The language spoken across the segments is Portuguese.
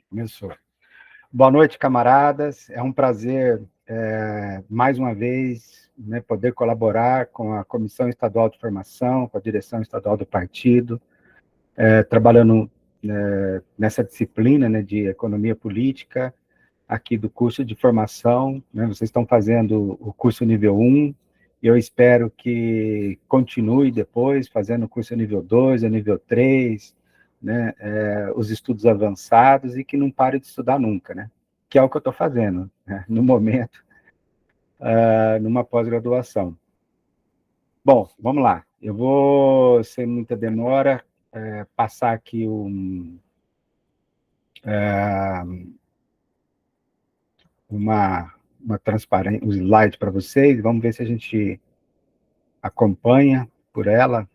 Começou. Boa noite, camaradas. É um prazer, mais uma vez, né, poder colaborar com a Comissão Estadual de Formação, com a direção estadual do partido, trabalhando nessa disciplina, né, de Economia Política, aqui do curso de formação. Né, vocês estão fazendo o curso nível 1, e eu espero que continue depois, fazendo o curso nível 2, o nível 3, né, os estudos avançados, e que não pare de estudar nunca, né? Que é o que eu estou fazendo, né, no momento, numa pós-graduação. Bom, vamos lá. Eu vou, sem muita demora, passar aqui uma transparência, um slide para vocês. Vamos ver se a gente acompanha por ela.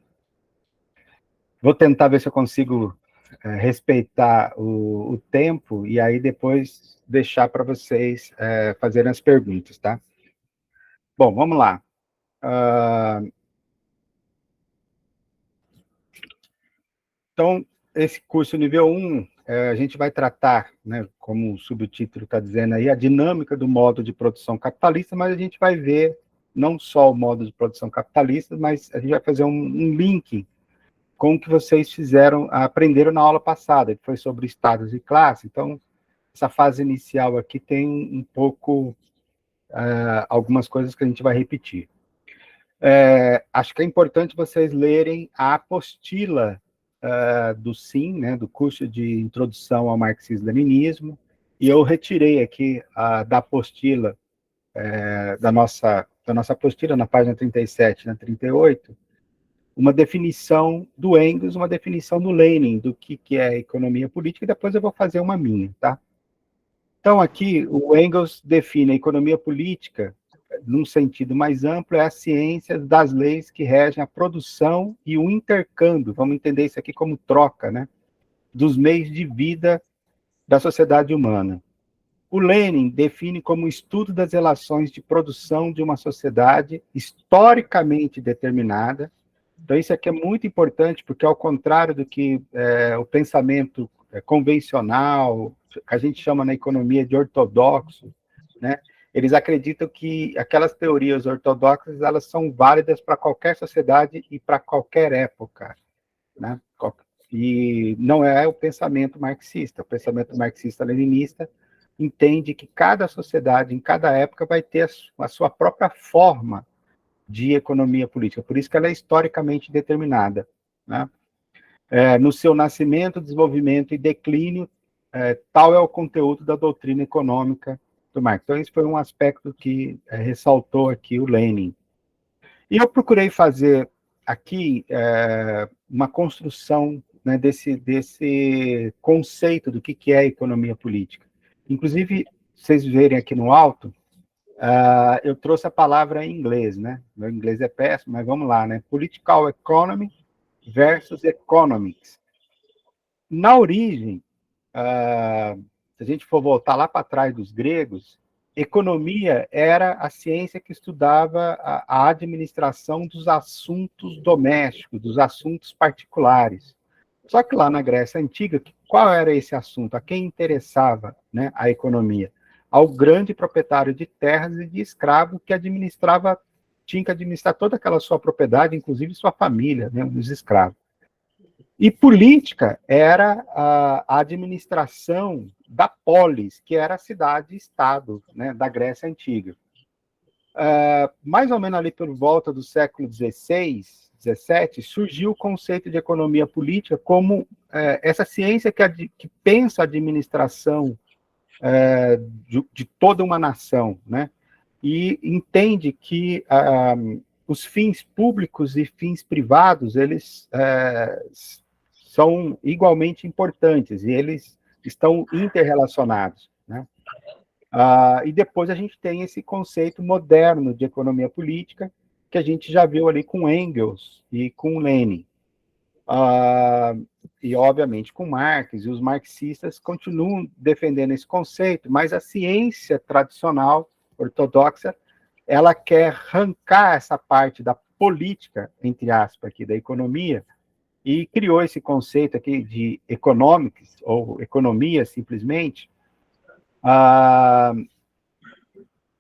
Vou tentar ver se eu consigo respeitar o tempo e aí depois deixar para vocês fazerem as perguntas, tá? Bom, vamos lá. Então, esse curso nível 1, a gente vai tratar, né, como o subtítulo está dizendo aí, a dinâmica do modo de produção capitalista, mas a gente vai ver não só o modo de produção capitalista, mas a gente vai fazer um link com o que vocês aprenderam na aula passada, que foi sobre estados e classe. Então, essa fase inicial aqui tem um pouco algumas coisas que a gente vai repetir. Acho que é importante vocês lerem a apostila do SIM, né, do curso de Introdução ao Marxismo-Leninismo, e eu retirei aqui da apostila, da nossa apostila, na página 37 e na 38, uma definição do Engels, uma definição do Lenin, do que é economia política, e depois eu vou fazer uma minha, tá? Então, aqui, o Engels define a economia política, num sentido mais amplo, é a ciência das leis que regem a produção e o intercâmbio, vamos entender isso aqui como troca, né, dos meios de vida da sociedade humana. O Lenin define como estudo das relações de produção de uma sociedade historicamente determinada. Então, isso aqui é muito importante, porque, ao contrário do que o pensamento convencional, que a gente chama na economia de ortodoxo, né, eles acreditam que aquelas teorias ortodoxas elas são válidas para qualquer sociedade e para qualquer época, né? E não é o pensamento marxista. O pensamento marxista-leninista entende que cada sociedade, em cada época, vai ter a sua própria forma de economia política, por isso que ela é historicamente determinada, né? No seu nascimento, desenvolvimento e declínio, tal é o conteúdo da doutrina econômica do Marx. Então, esse foi um aspecto que ressaltou aqui o Lenin. E eu procurei fazer aqui uma construção, né, desse conceito do que é economia política. Inclusive, vocês verem aqui no alto, eu trouxe a palavra em inglês, né? Meu inglês é péssimo, mas vamos lá, né? Political economy versus economics. Na origem, se a gente for voltar lá para trás dos gregos, economia era a ciência que estudava a administração dos assuntos domésticos, dos assuntos particulares. Só que lá na Grécia Antiga, qual era esse assunto? A quem interessava, né, a economia? Ao grande proprietário de terras e de escravos que tinha que administrar toda aquela sua propriedade, inclusive sua família, né, os escravos. E política era a administração da polis, que era a cidade-estado, né, da Grécia Antiga. Mais ou menos ali por volta do século XVI, XVII, surgiu o conceito de economia política como essa ciência que pensa a administração de toda uma nação, né? E entende que os fins públicos e fins privados, eles são igualmente importantes, e eles estão interrelacionados, né? E depois a gente tem esse conceito moderno de economia política, que a gente já viu ali com Engels e com Lenin. E, obviamente, com Marx, e os marxistas continuam defendendo esse conceito, mas a ciência tradicional, ortodoxa, ela quer arrancar essa parte da política, entre aspas, aqui, da economia, e criou esse conceito aqui de economics, ou economia, simplesmente.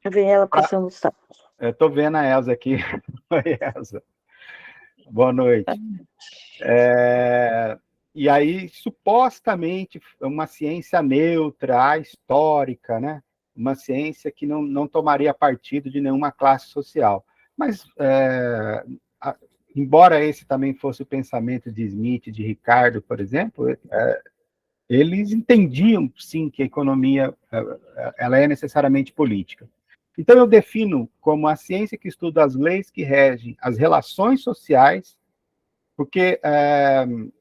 Eu vi ela passando o sapo. Eu estou vendo a Elza aqui. Oi, Elza. Boa noite. E aí, supostamente, uma ciência neutra, histórica, né? Uma ciência que não tomaria partido de nenhuma classe social. Mas, embora esse também fosse o pensamento de Smith, de Ricardo, por exemplo, eles entendiam, sim, que a economia ela é necessariamente política. Então, eu defino como a ciência que estuda as leis que regem as relações sociais, porque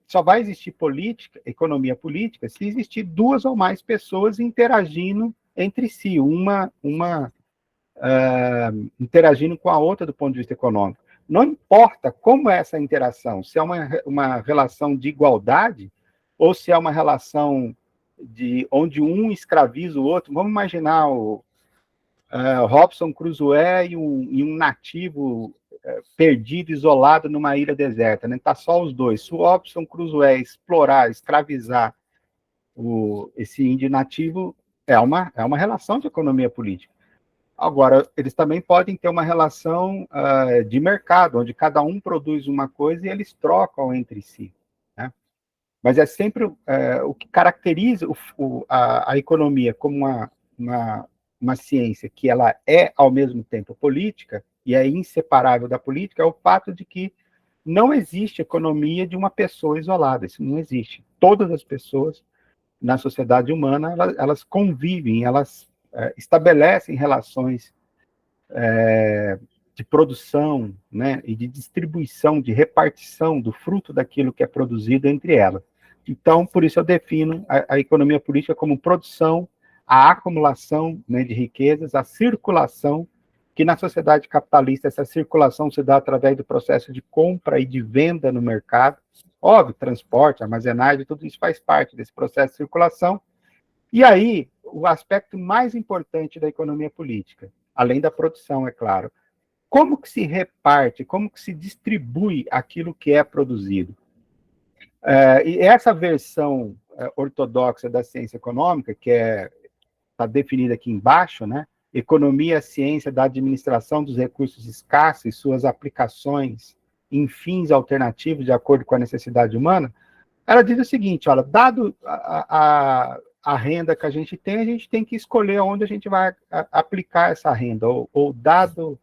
só vai existir política, economia política, se existir duas ou mais pessoas interagindo entre si, uma interagindo com a outra do ponto de vista econômico. Não importa como é essa interação, se é uma relação de igualdade ou se é uma relação onde um escraviza o outro. Vamos imaginar o Robinson Crusoe e um nativo perdido, isolado numa ilha deserta, né? Tá só os dois. Se o Robinson Crusoe explorar, escravizar esse índio nativo, é uma relação de economia política. Agora, eles também podem ter uma relação de mercado, onde cada um produz uma coisa e eles trocam entre si, né? Mas é sempre o que caracteriza a economia como uma ciência que ela é, ao mesmo tempo, política e é inseparável da política, é o fato de que não existe economia de uma pessoa isolada, isso não existe. Todas as pessoas na sociedade humana, elas convivem, elas estabelecem relações de produção, né, e de distribuição, de repartição do fruto daquilo que é produzido entre elas. Então, por isso eu defino a economia política como produção, a acumulação, né, de riquezas, a circulação, que na sociedade capitalista essa circulação se dá através do processo de compra e de venda no mercado. Óbvio, transporte, armazenagem, tudo isso faz parte desse processo de circulação. E aí, o aspecto mais importante da economia política, além da produção, é claro, como que se reparte, como que se distribui aquilo que é produzido. E essa versão ortodoxa da ciência econômica, que está definida aqui embaixo, né? Economia é a ciência da administração dos recursos escassos e suas aplicações em fins alternativos de acordo com a necessidade humana. Ela diz o seguinte, olha, dado a renda que a gente tem que escolher onde a gente vai aplicar essa renda, ou dado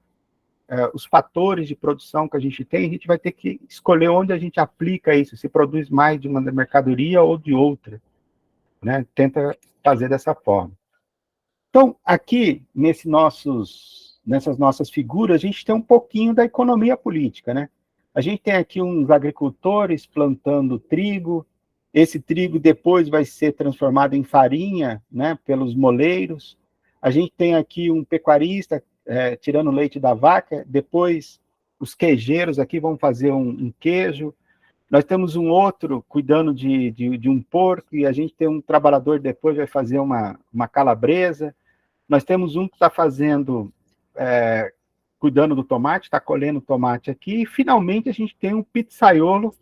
os fatores de produção que a gente vai ter que escolher onde a gente aplica isso, se produz mais de uma mercadoria ou de outra, né? Tenta fazer dessa forma. Então, aqui, nessas nossas figuras, a gente tem um pouquinho da economia política, né? A gente tem aqui uns agricultores plantando trigo, esse trigo depois vai ser transformado em farinha, né, pelos moleiros. A gente tem aqui um pecuarista tirando leite da vaca, depois os queijeiros aqui vão fazer um queijo. Nós temos um outro cuidando de um porco, e a gente tem um trabalhador depois vai fazer uma calabresa. Nós temos um que está fazendo, cuidando do tomate, está colhendo tomate aqui, e finalmente a gente tem um pizzaiolo.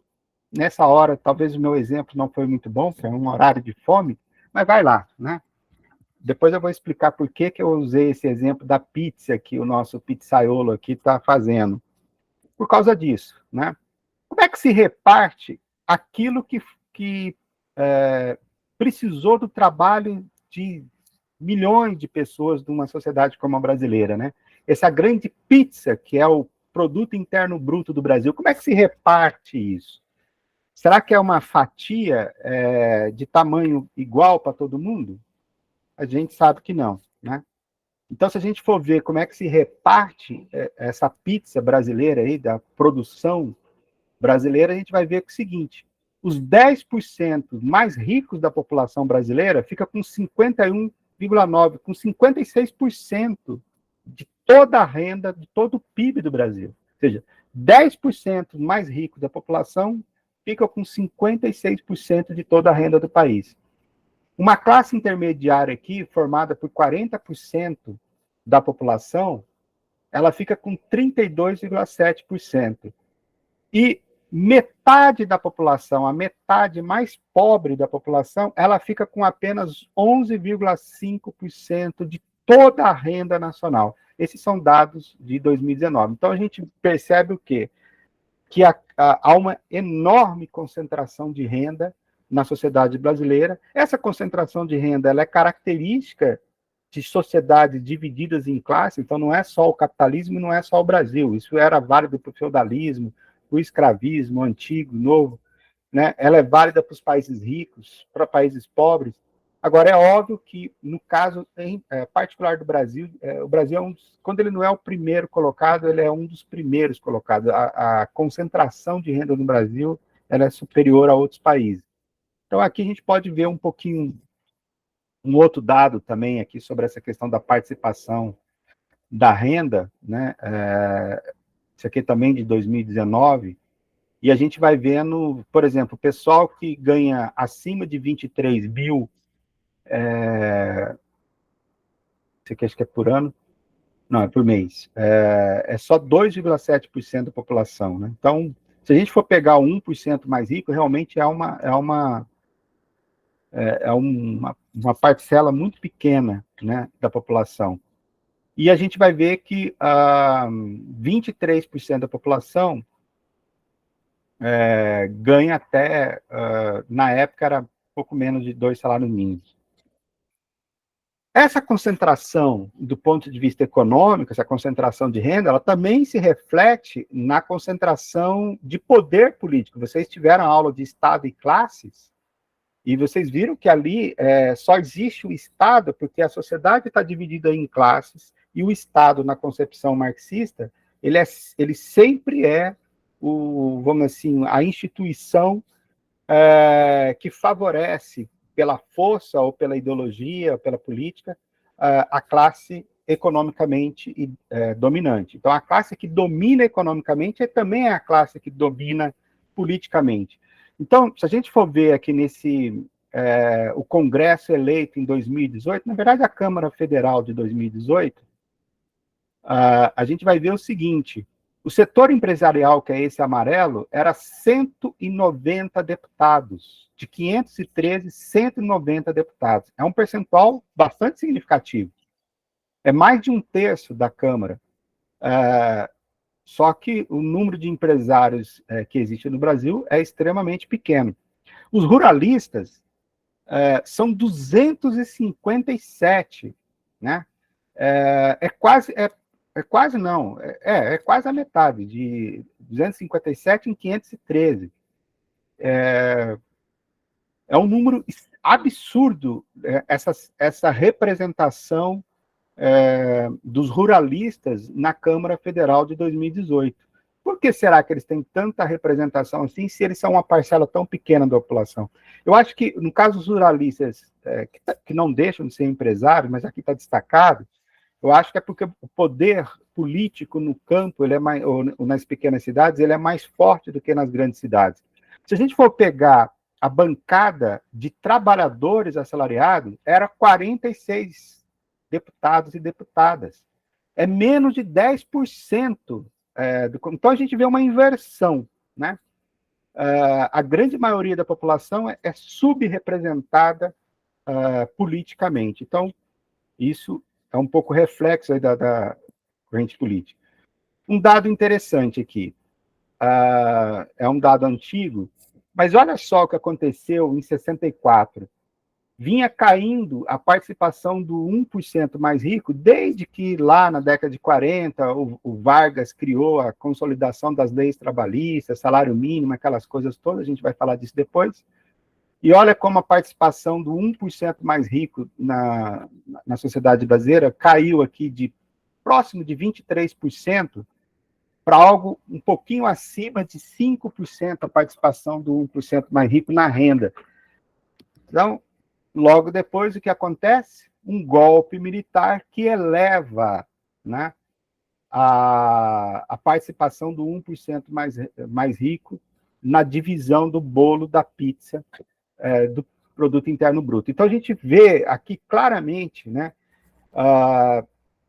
Nessa hora, talvez o meu exemplo não foi muito bom, porque é um horário de fome, mas vai lá, né? Depois eu vou explicar por que eu usei esse exemplo da pizza que o nosso pizzaiolo aqui está fazendo. Por causa disso, né? Como é que se reparte aquilo que precisou do trabalho de milhões de pessoas de uma sociedade como a brasileira, né? Essa grande pizza, que é o produto interno bruto do Brasil, como é que se reparte isso? Será que é uma fatia de tamanho igual para todo mundo? A gente sabe que não, né? Então, se a gente for ver como é que se reparte essa pizza brasileira aí, da produção brasileira, a gente vai ver que é o seguinte, os 10% mais ricos da população brasileira fica com 51,9%, com 56% de toda a renda, de todo o PIB do Brasil. Ou seja, 10% mais ricos da população fica com 56% de toda a renda do país. Uma classe intermediária aqui, formada por 40% da população, ela fica com 32,7%. E metade da população, a metade mais pobre da população, ela fica com apenas 11,5% de toda a renda nacional. Esses são dados de 2019. Então, a gente percebe o quê? Que há uma enorme concentração de renda na sociedade brasileira. Essa concentração de renda ela é característica de sociedades divididas em classes, então não é só o capitalismo, não é só o Brasil. Isso era válido para o feudalismo, o escravismo antigo, novo, né? Ela é válida para os países ricos, para países pobres. Agora, é óbvio que, no caso particular do Brasil, o Brasil, quando ele não é o primeiro colocado, ele é um dos primeiros colocados. A concentração de renda no Brasil ela é superior a outros países. Então, aqui a gente pode ver um pouquinho, um outro dado também aqui sobre essa questão da participação da renda, né? Isso aqui também de 2019, e a gente vai vendo, por exemplo, o pessoal que ganha acima de 23 mil, isso aqui acho que é por ano, não, é por mês, é só 2,7% da população, né? Então, se a gente for pegar o 1% mais rico, realmente é uma parcela muito pequena, né, da população. E a gente vai ver que 23% da população ganha até, na época, era pouco menos de 2 salários mínimos. Essa concentração, do ponto de vista econômico, essa concentração de renda, ela também se reflete na concentração de poder político. Vocês tiveram aula de Estado e classes, e vocês viram que ali só existe o Estado porque a sociedade está dividida em classes, e o Estado, na concepção marxista, ele sempre é vamos assim, a instituição que favorece, pela força ou pela ideologia, ou pela política, a classe economicamente dominante. Então, a classe que domina economicamente também é a classe que domina politicamente. Então, se a gente for ver aqui o Congresso eleito em 2018, na verdade, a Câmara Federal de 2018, a gente vai ver o seguinte: o setor empresarial, que é esse amarelo, era 190 deputados. De 513, 190 deputados. É um percentual bastante significativo. É mais de um terço da Câmara. Só que o número de empresários que existe no Brasil é extremamente pequeno. Os ruralistas são 257, né? É quase a metade, de 257 em 513. É um número absurdo, essa representação dos ruralistas na Câmara Federal de 2018. Por que será que eles têm tanta representação assim, se eles são uma parcela tão pequena da população? Eu acho que, no caso dos ruralistas, que não deixam de ser empresários, mas aqui está destacado, eu acho que é porque o poder político no campo, ou nas pequenas cidades, ele é mais forte do que nas grandes cidades. Se a gente for pegar a bancada de trabalhadores assalariados, era 46 deputados e deputadas. É menos de 10%. Então, a gente vê uma inversão, né? A grande maioria da população é subrepresentada politicamente. Então, isso é um pouco reflexo aí da corrente política. Um dado interessante aqui, é um dado antigo, mas olha só o que aconteceu em 64. Vinha caindo a participação do 1% mais rico, desde que lá na década de 40, o Vargas criou a consolidação das leis trabalhistas, salário mínimo, aquelas coisas todas, a gente vai falar disso depois. E olha como a participação do 1% mais rico na sociedade brasileira caiu aqui de próximo de 23% para algo um pouquinho acima de 5% a participação do 1% mais rico na renda. Então, logo depois, o que acontece? Um golpe militar que eleva, né, a participação do 1% mais rico na divisão do bolo da pizza do produto interno bruto. Então, a gente vê aqui claramente, né,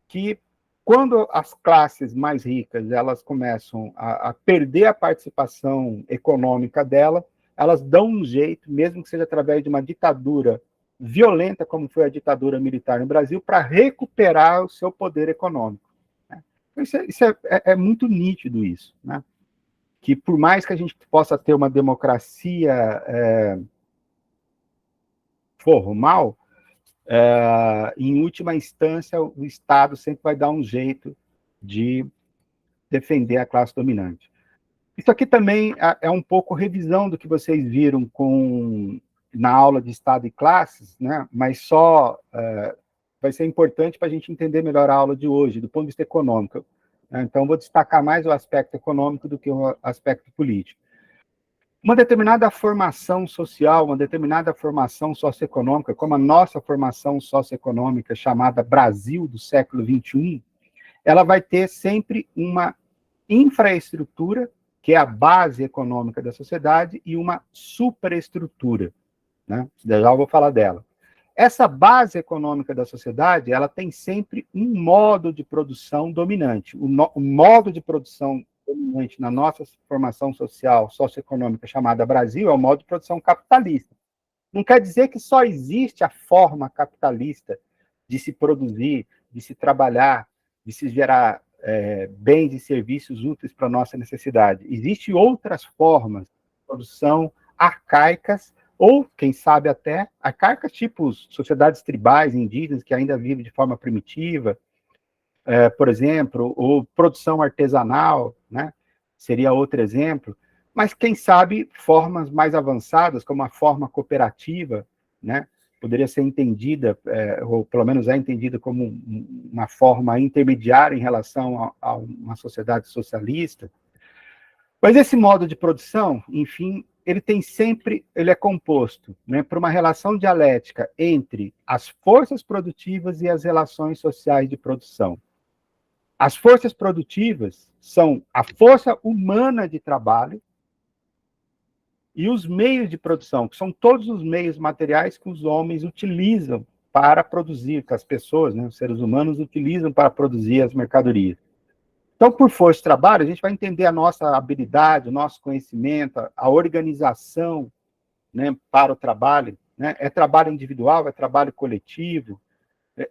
que quando as classes mais ricas elas começam a perder a participação econômica dela, elas dão um jeito, mesmo que seja através de uma ditadura violenta, como foi a ditadura militar no Brasil, para recuperar o seu poder econômico. Né? Isso é muito nítido, isso. Né? Que por mais que a gente possa ter uma democracia formal, em última instância, o Estado sempre vai dar um jeito de defender a classe dominante. Isso aqui também é um pouco revisão do que vocês viram na aula de Estado e classes, né? Mas só vai ser importante para a gente entender melhor a aula de hoje, do ponto de vista econômico. Então, vou destacar mais o aspecto econômico do que o aspecto político. Uma determinada formação social, uma determinada formação socioeconômica, como a nossa formação socioeconômica, chamada Brasil do século XXI, ela vai ter sempre uma infraestrutura, que é a base econômica da sociedade, e uma superestrutura. Né? Já vou falar dela. Essa base econômica da sociedade, ela tem sempre um modo de produção dominante. O modo de produção dominante na nossa formação social, socioeconômica, chamada Brasil, é o modo de produção capitalista. Não quer dizer que só existe a forma capitalista de se produzir, de se trabalhar, de se gerar bens e serviços úteis para a nossa necessidade. Existem outras formas de produção arcaicas, ou, quem sabe até, arcaicas tipo sociedades tribais, indígenas, que ainda vivem de forma primitiva, por exemplo, ou produção artesanal, né? Seria outro exemplo, mas, quem sabe, formas mais avançadas, como a forma cooperativa, né? Poderia ser entendida, ou pelo menos é entendida como uma forma intermediária em relação a uma sociedade socialista. Mas esse modo de produção, enfim, ele é composto, né, por uma relação dialética entre as forças produtivas e as relações sociais de produção. As forças produtivas são a força humana de trabalho e os meios de produção, que são todos os meios materiais que os homens utilizam para produzir, que as pessoas, né, os seres humanos, utilizam para produzir as mercadorias. Então, por força de trabalho, a gente vai entender a nossa habilidade, o nosso conhecimento, a organização, né, para o trabalho. Né? É trabalho individual, é trabalho coletivo,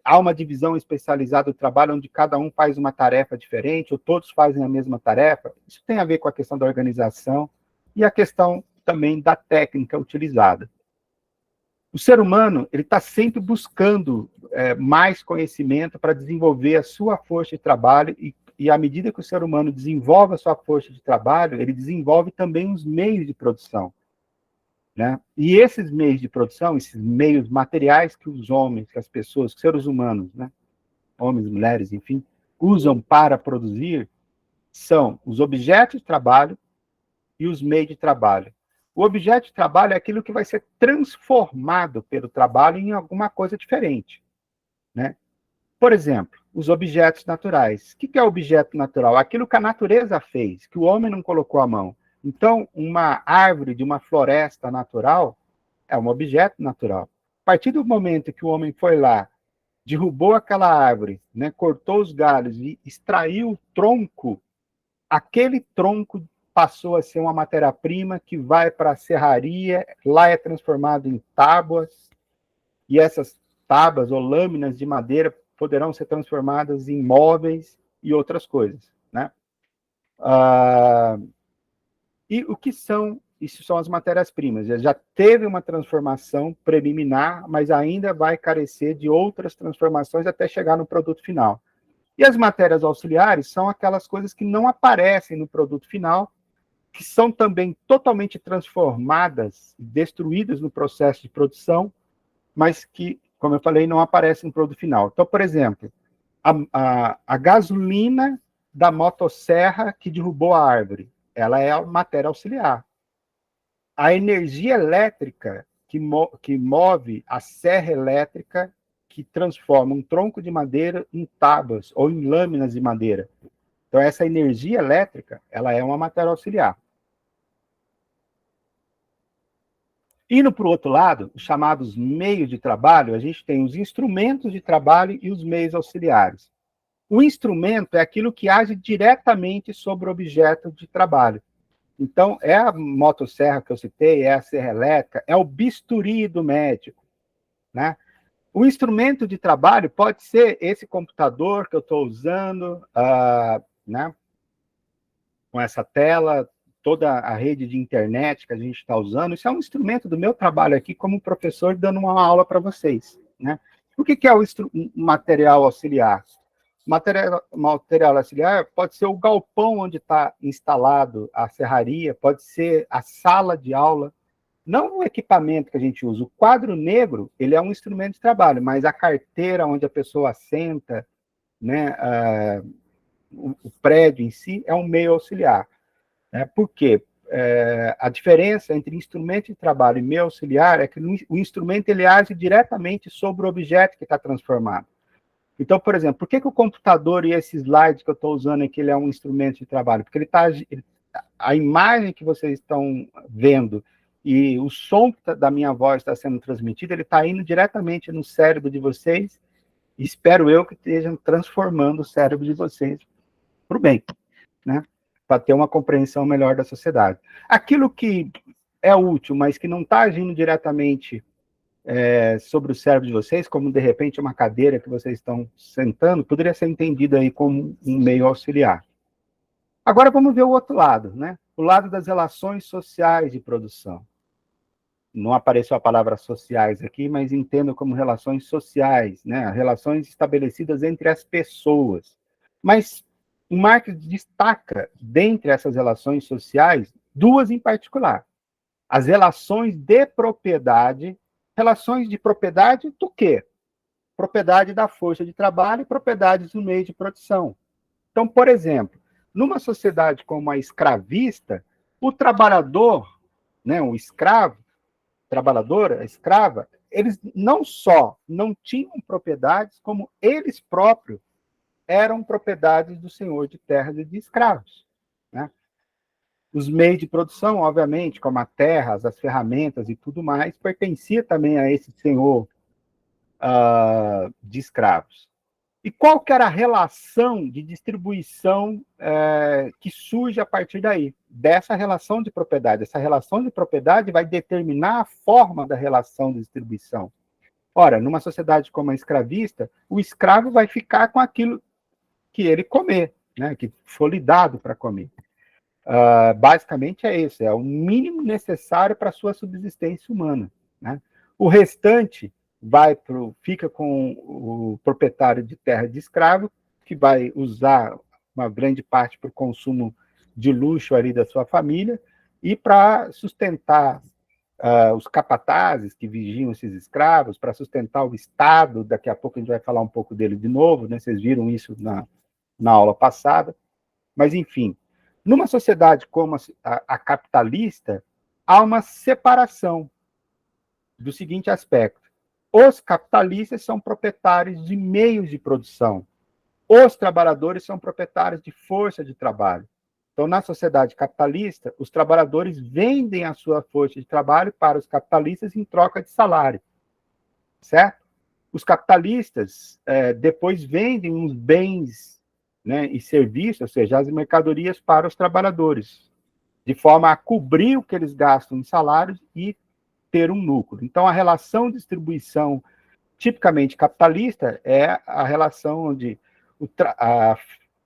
há uma divisão especializada do trabalho, onde cada um faz uma tarefa diferente, ou todos fazem a mesma tarefa. Isso tem a ver com a questão da organização e a questão também da técnica utilizada. O ser humano ele está sempre buscando mais conhecimento para desenvolver a sua força de trabalho, e à medida que o ser humano desenvolve a sua força de trabalho, ele desenvolve também os meios de produção. Né? E esses meios de produção, esses meios materiais que os homens, que as pessoas, que os seres humanos, né? Homens, mulheres, enfim, usam para produzir, são os objetos de trabalho e os meios de trabalho. O objeto de trabalho é aquilo que vai ser transformado pelo trabalho em alguma coisa diferente. Né? Por exemplo, os objetos naturais. O que é objeto natural? Aquilo que a natureza fez, que o homem não colocou a mão. Então, uma árvore de uma floresta natural é um objeto natural. A partir do momento que o homem foi lá, derrubou aquela árvore, né, cortou os galhos e extraiu o tronco, aquele tronco passou a ser uma matéria-prima que vai para a serraria, lá é transformado em tábuas, e essas tábuas ou lâminas de madeira poderão ser transformadas em móveis e outras coisas. Né? E o que são? Isso são as matérias-primas. Já teve uma transformação preliminar, mas ainda vai carecer de outras transformações até chegar no produto final. E as matérias auxiliares são aquelas coisas que não aparecem no produto final, que são também totalmente transformadas, destruídas no processo de produção, mas que, como eu falei, não aparecem no produto final. Então, por exemplo, a gasolina da motosserra que derrubou a árvore, ela é a matéria auxiliar. A energia elétrica que move a serra elétrica, que transforma um tronco de madeira em tábuas ou em lâminas de madeira. Então, essa energia elétrica, ela é uma matéria auxiliar. Indo para o outro lado, os chamados meios de trabalho, a gente tem os instrumentos de trabalho e os meios auxiliares. O instrumento é aquilo que age diretamente sobre o objeto de trabalho. Então, é a motosserra que eu citei, é a serra elétrica, é o bisturi do médico, né? O instrumento de trabalho pode ser esse computador que eu estou usando, né, com essa tela, toda a rede de internet que a gente está usando. Isso é um instrumento do meu trabalho aqui como professor dando uma aula para vocês, né? O que é o material auxiliar? Material auxiliar pode ser o galpão onde está instalado a serraria, pode ser a sala de aula, não o equipamento que a gente usa. O quadro negro, ele é um instrumento de trabalho, mas a carteira onde a pessoa senta, né, o prédio em si, é um meio auxiliar. Né? Por quê? A diferença entre instrumento de trabalho e meio auxiliar é que o instrumento ele age diretamente sobre o objeto que está transformado. Então, por exemplo, por que o computador e esse slide que eu estou usando aqui ele é um instrumento de trabalho? Porque a imagem que vocês estão vendo e o som da minha voz está sendo transmitido, ele está indo diretamente no cérebro de vocês, e espero eu que estejam transformando o cérebro de vocês para o bem, né? Para ter uma compreensão melhor da sociedade. Aquilo que é útil, mas que não está agindo diretamente sobre o cérebro de vocês, como de repente uma cadeira que vocês estão sentando, poderia ser entendido aí como um meio auxiliar. Agora vamos ver o outro lado, né? O lado das relações sociais de produção. Não apareceu a palavra sociais aqui, mas entendo como relações sociais, né? Relações estabelecidas entre as pessoas. Mas o Marx destaca, dentre essas relações sociais, duas em particular. As relações de propriedade. Relações de propriedade do quê? Propriedade da força de trabalho e propriedades do meio de produção. Então, por exemplo, numa sociedade como a escravista, o trabalhador, né, o escravo, trabalhadora, a escrava, eles não só não tinham propriedades, como eles próprios eram propriedades do senhor de terras e de escravos, né? Os meios de produção, obviamente, como a terra, as ferramentas e tudo mais, pertencia também a esse senhor de escravos. E qual que era a relação de distribuição que surge a partir daí? Dessa relação de propriedade. Essa relação de propriedade vai determinar a forma da relação de distribuição. Ora, numa sociedade como a escravista, o escravo vai ficar com aquilo que ele comer, né, que for lhe dado para comer. Basicamente é isso, é o mínimo necessário para a sua subsistência humana, né? O restante fica com o proprietário de terra de escravo, que vai usar uma grande parte para o consumo de luxo ali da sua família e para sustentar os capatazes que vigiam esses escravos, para sustentar o Estado. Daqui a pouco a gente vai falar um pouco dele de novo, né? Vocês viram isso na aula passada. Mas, enfim, numa sociedade como a capitalista, há uma separação do seguinte aspecto. Os capitalistas são proprietários de meios de produção. Os trabalhadores são proprietários de força de trabalho. Então, na sociedade capitalista, os trabalhadores vendem a sua força de trabalho para os capitalistas em troca de salário. Certo? Os capitalistas depois vendem uns bens, né, e serviços, ou seja, as mercadorias para os trabalhadores, de forma a cobrir o que eles gastam em salários e ter um lucro. Então, a relação de distribuição tipicamente capitalista é a relação onde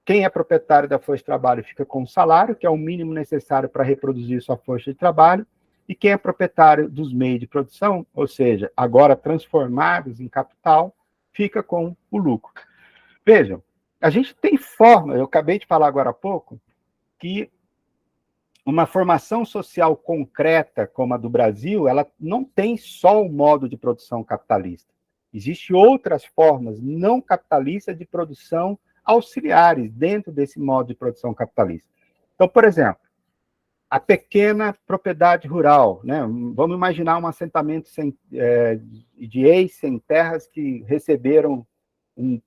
quem é proprietário da força de trabalho fica com o salário, que é o mínimo necessário para reproduzir sua força de trabalho, e quem é proprietário dos meios de produção, ou seja, agora transformados em capital, fica com o lucro. Vejam, a gente tem forma, eu acabei de falar agora há pouco, que uma formação social concreta como a do Brasil, ela não tem só o modo de produção capitalista. Existem outras formas não capitalistas de produção auxiliares dentro desse modo de produção capitalista. Então, por exemplo, a pequena propriedade rural, né? Vamos imaginar um assentamento de ex-sem terras que receberam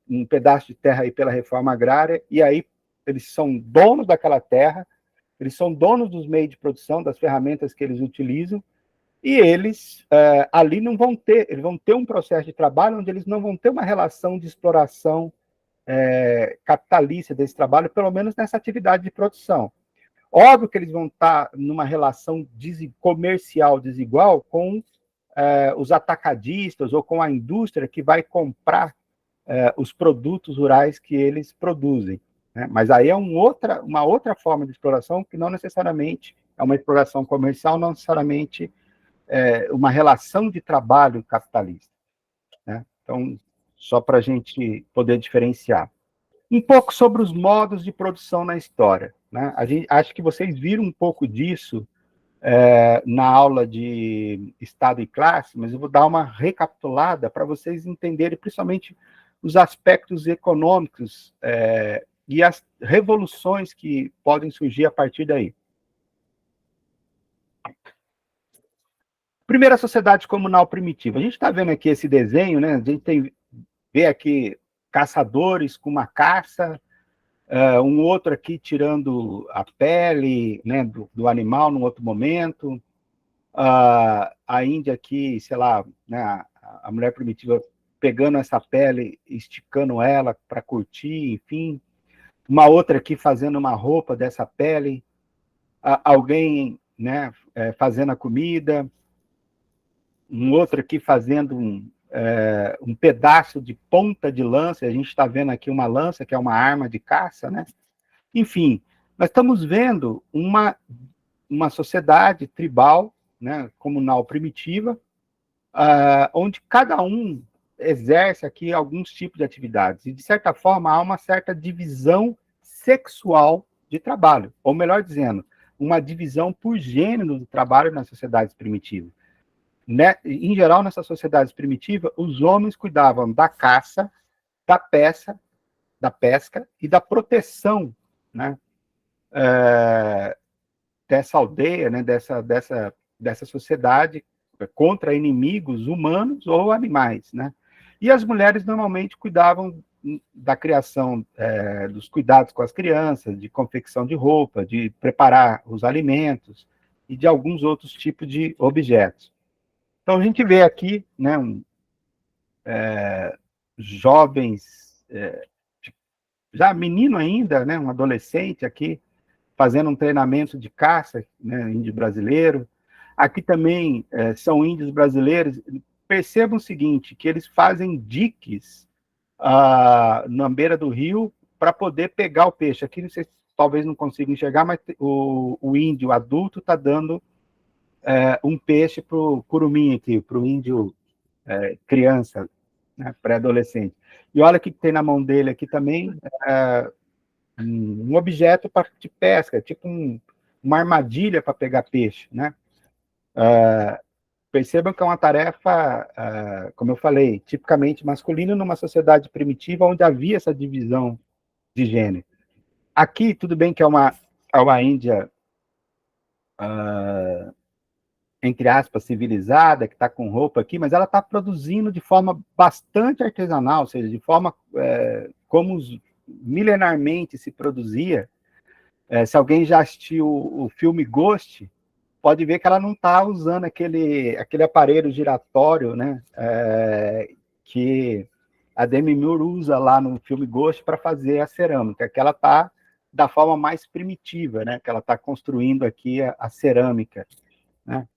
um pedaço de terra aí pela reforma agrária, e aí eles são donos daquela terra, eles são donos dos meios de produção, das ferramentas que eles utilizam, e eles ali não vão ter, eles vão ter um processo de trabalho onde eles não vão ter uma relação de exploração capitalista desse trabalho, pelo menos nessa atividade de produção. Óbvio que eles vão estar numa relação comercial desigual com os atacadistas ou com a indústria que vai comprar os produtos rurais que eles produzem. Né? Mas aí é uma outra forma de exploração que não necessariamente é uma exploração comercial, não necessariamente uma relação de trabalho capitalista. Né? Então, só para a gente poder diferenciar. Um pouco sobre os modos de produção na história. Né? Acho que vocês viram um pouco disso na aula de Estado e Classe, mas eu vou dar uma recapitulada para vocês entenderem principalmente os aspectos econômicos e as revoluções que podem surgir a partir daí. Primeira sociedade comunal primitiva. A gente está vendo aqui esse desenho, né? A gente vê aqui caçadores com uma caça, um outro aqui tirando a pele, né, do animal num outro momento, a Índia aqui, sei lá, né, a mulher primitiva pegando essa pele, esticando ela para curtir, enfim, uma outra aqui fazendo uma roupa dessa pele, alguém, né, fazendo a comida, um outro aqui fazendo um pedaço de ponta de lança. A gente está vendo aqui uma lança, que é uma arma de caça, né? Enfim, nós estamos vendo uma sociedade tribal, né, comunal primitiva, onde cada um exerce aqui alguns tipos de atividades. E, de certa forma, há uma certa divisão sexual de trabalho, ou melhor dizendo, uma divisão por gênero do trabalho nas sociedades primitivas. Né? Em geral, nessas sociedades primitivas, os homens cuidavam da caça, da pesca e da proteção, né, dessa aldeia, né, dessa sociedade contra inimigos humanos ou animais, né? E as mulheres normalmente cuidavam da criação, dos cuidados com as crianças, de confecção de roupa, de preparar os alimentos e de alguns outros tipos de objetos. Então, a gente vê aqui, né, jovens, já menino ainda, né, um adolescente aqui, fazendo um treinamento de caça, né, índio brasileiro. Aqui também são índios brasileiros. Percebam o seguinte, que eles fazem diques na beira do rio para poder pegar o peixe. Aqui vocês talvez não consigam enxergar, mas o índio adulto está dando um peixe para o curumim aqui, para o índio criança, né, pré-adolescente. E olha o que tem na mão dele aqui também, um objeto de pesca, tipo uma armadilha para pegar peixe, né? Percebam que é uma tarefa, como eu falei, tipicamente masculina numa sociedade primitiva onde havia essa divisão de gênero. Aqui, tudo bem que é uma Índia, entre aspas, civilizada, que está com roupa aqui, mas ela está produzindo de forma bastante artesanal, ou seja, de forma como milenarmente se produzia. Se alguém já assistiu o filme Ghost, pode ver que ela não está usando aquele aparelho giratório, né, que a Demi Moore usa lá no filme Ghost para fazer a cerâmica, que ela está da forma mais primitiva, né, que ela está construindo aqui a cerâmica, né?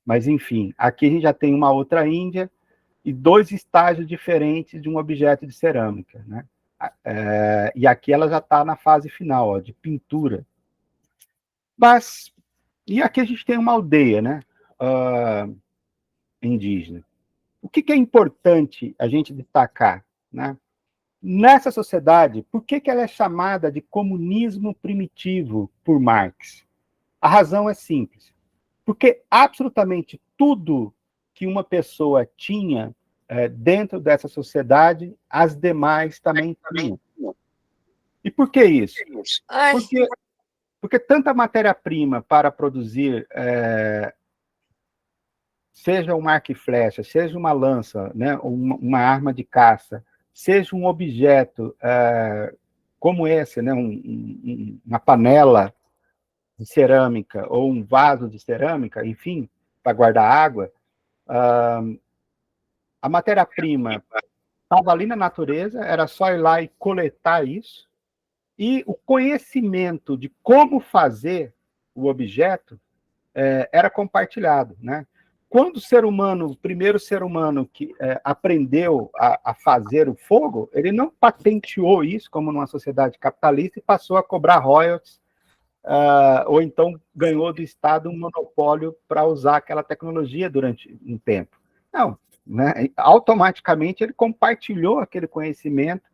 Mas, enfim, aqui a gente já tem uma outra Índia e dois estágios diferentes de um objeto de cerâmica, né? E aqui ela já está na fase final, ó, de pintura. Mas, e aqui a gente tem uma aldeia, né, indígena. O que é importante a gente destacar, né? Nessa sociedade, por que ela é chamada de comunismo primitivo por Marx? A razão é simples. Porque absolutamente tudo que uma pessoa tinha dentro dessa sociedade, as demais também tinham. E por que isso? Porque tanta matéria-prima para produzir, seja um arco e flecha, seja uma lança, né, uma arma de caça, seja um objeto como esse, né, uma panela de cerâmica ou um vaso de cerâmica, enfim, para guardar água, a matéria-prima estava ali na natureza, era só ir lá e coletar isso, e o conhecimento de como fazer o objeto era compartilhado, né? Quando o ser humano, o primeiro ser humano que aprendeu a fazer o fogo, ele não patenteou isso, como numa sociedade capitalista, e passou a cobrar royalties, ou então ganhou do Estado um monopólio para usar aquela tecnologia durante um tempo. Não, né? Automaticamente ele compartilhou aquele conhecimento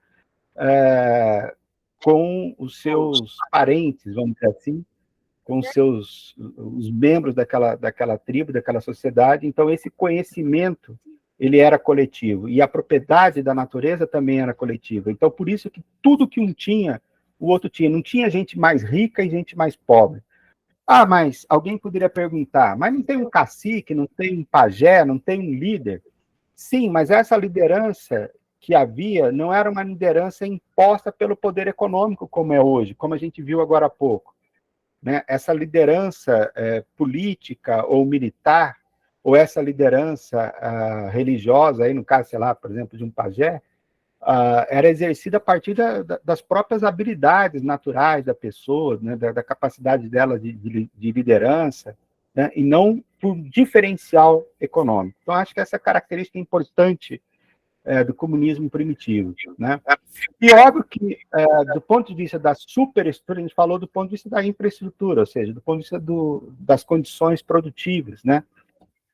com os seus parentes, vamos dizer assim, com os membros daquela tribo, daquela sociedade. Então, esse conhecimento, ele era coletivo. E a propriedade da natureza também era coletiva. Então, por isso que tudo que um tinha, o outro tinha. Não tinha gente mais rica e gente mais pobre. Ah, mas alguém poderia perguntar, mas não tem um cacique, não tem um pajé, não tem um líder? Sim, mas essa liderança que havia não era uma liderança imposta pelo poder econômico, como é hoje, como a gente viu agora há pouco. Né? Essa liderança política ou militar, ou essa liderança religiosa, aí no caso, sei lá, por exemplo, de um pajé, era exercida a partir das próprias habilidades naturais da pessoa, né? da capacidade dela de liderança, né? E não por diferencial econômico. Então, acho que essa característica é importante do comunismo primitivo, né? E óbvio que, do ponto de vista da superestrutura, a gente falou do ponto de vista da infraestrutura, ou seja, do ponto de vista das condições produtivas, né?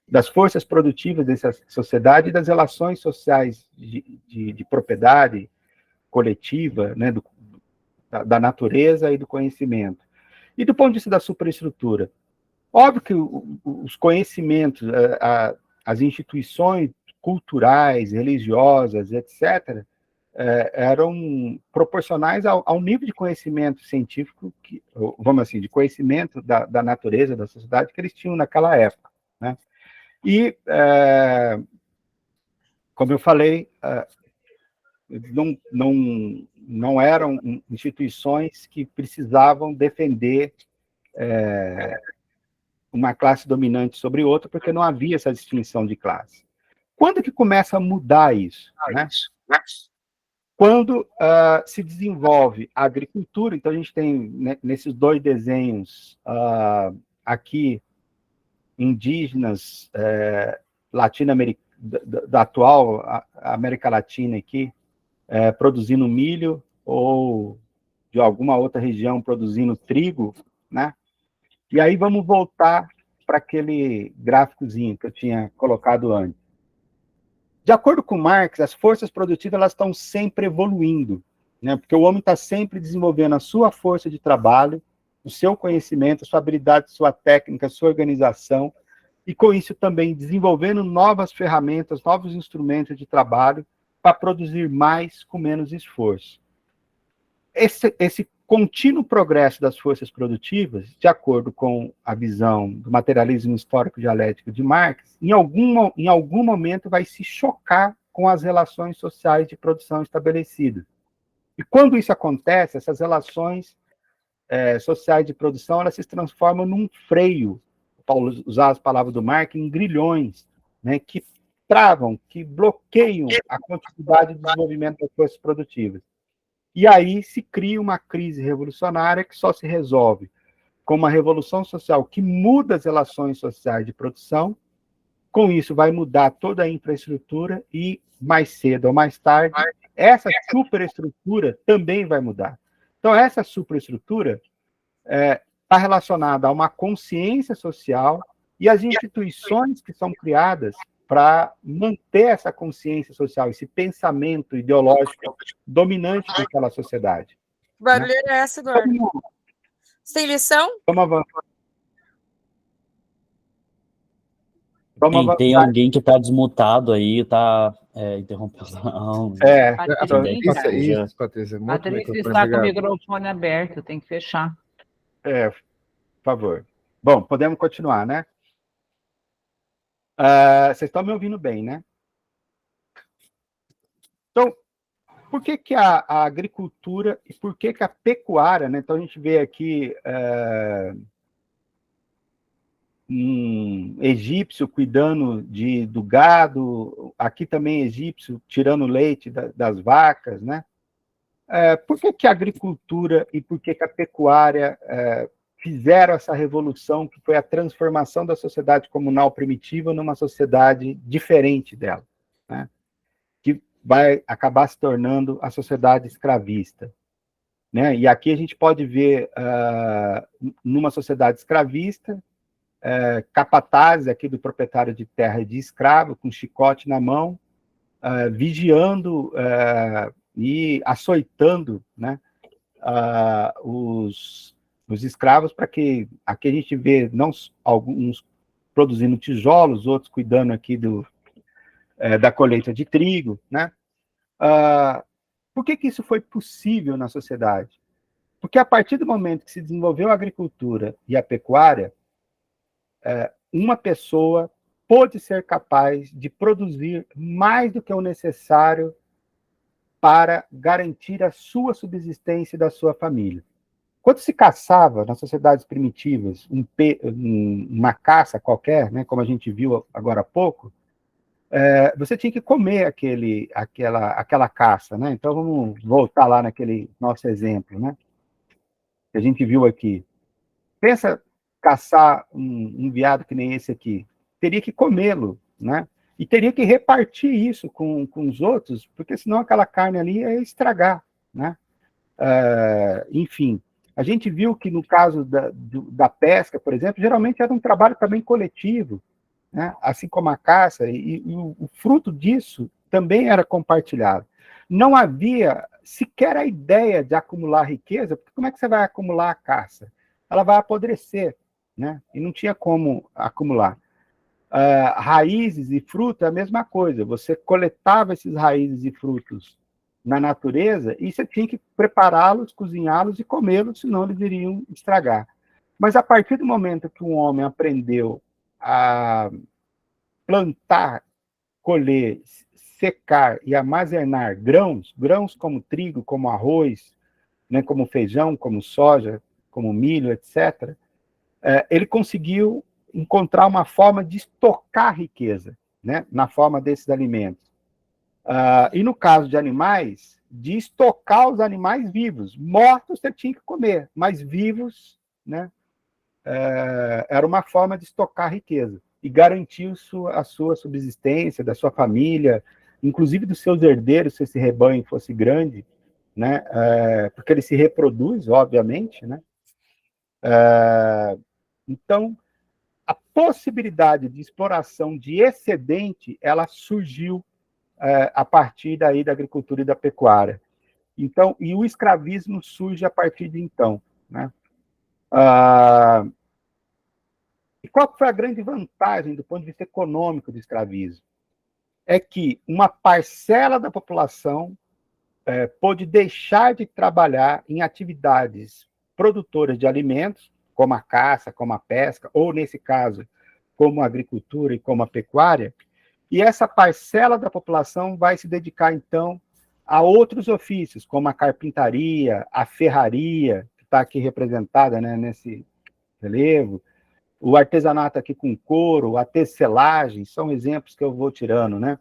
Das forças produtivas dessa sociedade e das relações sociais de propriedade coletiva, né? Da natureza e do conhecimento. E do ponto de vista da superestrutura, óbvio que os conhecimentos, as instituições culturais, religiosas, etc., eram proporcionais ao nível de conhecimento científico, vamos assim, de conhecimento da natureza, da sociedade que eles tinham naquela época. Né? E, como eu falei, não eram instituições que precisavam defender uma classe dominante sobre outra, porque não havia essa distinção de classe. Quando que começa a mudar isso? Né? Quando se desenvolve a agricultura, então a gente tem, né, nesses dois desenhos aqui, indígenas latino-americanos, da atual América Latina aqui, produzindo milho, ou de alguma outra região produzindo trigo, né? E aí vamos voltar para aquele gráficozinho que eu tinha colocado antes. De acordo com Marx, as forças produtivas elas estão sempre evoluindo, né? Porque o homem está sempre desenvolvendo a sua força de trabalho, o seu conhecimento, a sua habilidade, a sua técnica, a sua organização, e com isso também desenvolvendo novas ferramentas, novos instrumentos de trabalho para produzir mais com menos esforço. Esse contínuo progresso das forças produtivas, de acordo com a visão do materialismo histórico dialético de Marx, em algum momento vai se chocar com as relações sociais de produção estabelecidas. E quando isso acontece, essas relações sociais de produção, elas se transformam num freio, para usar as palavras do Marx, em grilhões, né, que travam, que bloqueiam a continuidade do desenvolvimento das forças produtivas. E aí se cria uma crise revolucionária que só se resolve com uma revolução social que muda as relações sociais de produção. Com isso, vai mudar toda a infraestrutura e, mais cedo ou mais tarde, essa superestrutura também vai mudar. Então, essa superestrutura está relacionada a uma consciência social e as instituições que são criadas para manter essa consciência social, esse pensamento ideológico dominante daquela sociedade. Barulho é essa, Eduardo? Sem lição? Vamos avançar. Tem alguém que está desmutado aí, está interrompendo. Isso, Patrícia. Patrícia está com o microfone aberto, tem que fechar. Por favor. Bom, podemos continuar, né? Vocês estão me ouvindo bem, né? Então, por que a agricultura e por que a pecuária, né? Então, a gente vê aqui um egípcio cuidando do gado, aqui também egípcio tirando leite das vacas, né? Por que a agricultura e por que a pecuária fizeram essa revolução, que foi a transformação da sociedade comunal primitiva numa sociedade diferente dela, né? Que vai acabar se tornando a sociedade escravista, né? E aqui a gente pode ver, numa sociedade escravista, capatazes aqui do proprietário de terra e de escravo, com chicote na mão, vigiando e açoitando, né, os escravos, para que aqui a gente vê não alguns produzindo tijolos, outros cuidando aqui da colheita de trigo, né? Por que isso foi possível na sociedade? Porque a partir do momento que se desenvolveu a agricultura e a pecuária, uma pessoa pôde ser capaz de produzir mais do que o necessário para garantir a sua subsistência e da sua família. Quando se caçava nas sociedades primitivas uma caça qualquer, né, como a gente viu agora há pouco, você tinha que comer aquela caça, né? Então vamos voltar lá naquele nosso exemplo, né, que a gente viu aqui. Pensa caçar um veado que nem esse aqui, teria que comê-lo, né? E teria que repartir isso com os outros, porque senão aquela carne ali ia estragar, né? Enfim, a gente viu que no caso da pesca, por exemplo, geralmente era um trabalho também coletivo, né? Assim como a caça, e o fruto disso também era compartilhado. Não havia sequer a ideia de acumular riqueza, porque como é que você vai acumular a caça? Ela vai apodrecer, né? E não tinha como acumular. Raízes e frutos é a mesma coisa. Você coletava esses raízes e frutos na natureza e você tinha que prepará-los, cozinhá-los e comê-los, senão eles iriam estragar. Mas a partir do momento que um homem aprendeu a plantar, colher, secar e armazenar grãos como trigo, como arroz, né, como feijão, como soja, como milho, etc., ele conseguiu encontrar uma forma de estocar riqueza, né, na forma desses alimentos. E no caso de animais, de estocar os animais vivos. Mortos você tinha que comer, mas vivos, né, era uma forma de estocar riqueza e garantir a sua subsistência, da sua família, inclusive dos seus herdeiros, se esse rebanho fosse grande, né, porque ele se reproduz, obviamente, né. Então, a possibilidade de exploração de excedente, ela surgiu a partir daí da agricultura e da pecuária. Então, e o escravismo surge a partir de então, né? E qual foi a grande vantagem do ponto de vista econômico do escravismo? É que uma parcela da população pôde deixar de trabalhar em atividades produtoras de alimentos, como a caça, como a pesca, ou, nesse caso, como a agricultura e como a pecuária, e essa parcela da população vai se dedicar, então, a outros ofícios, como a carpintaria, a ferraria, que está aqui representada, né, nesse relevo, o artesanato aqui com couro, a tecelagem, são exemplos que eu vou tirando, né?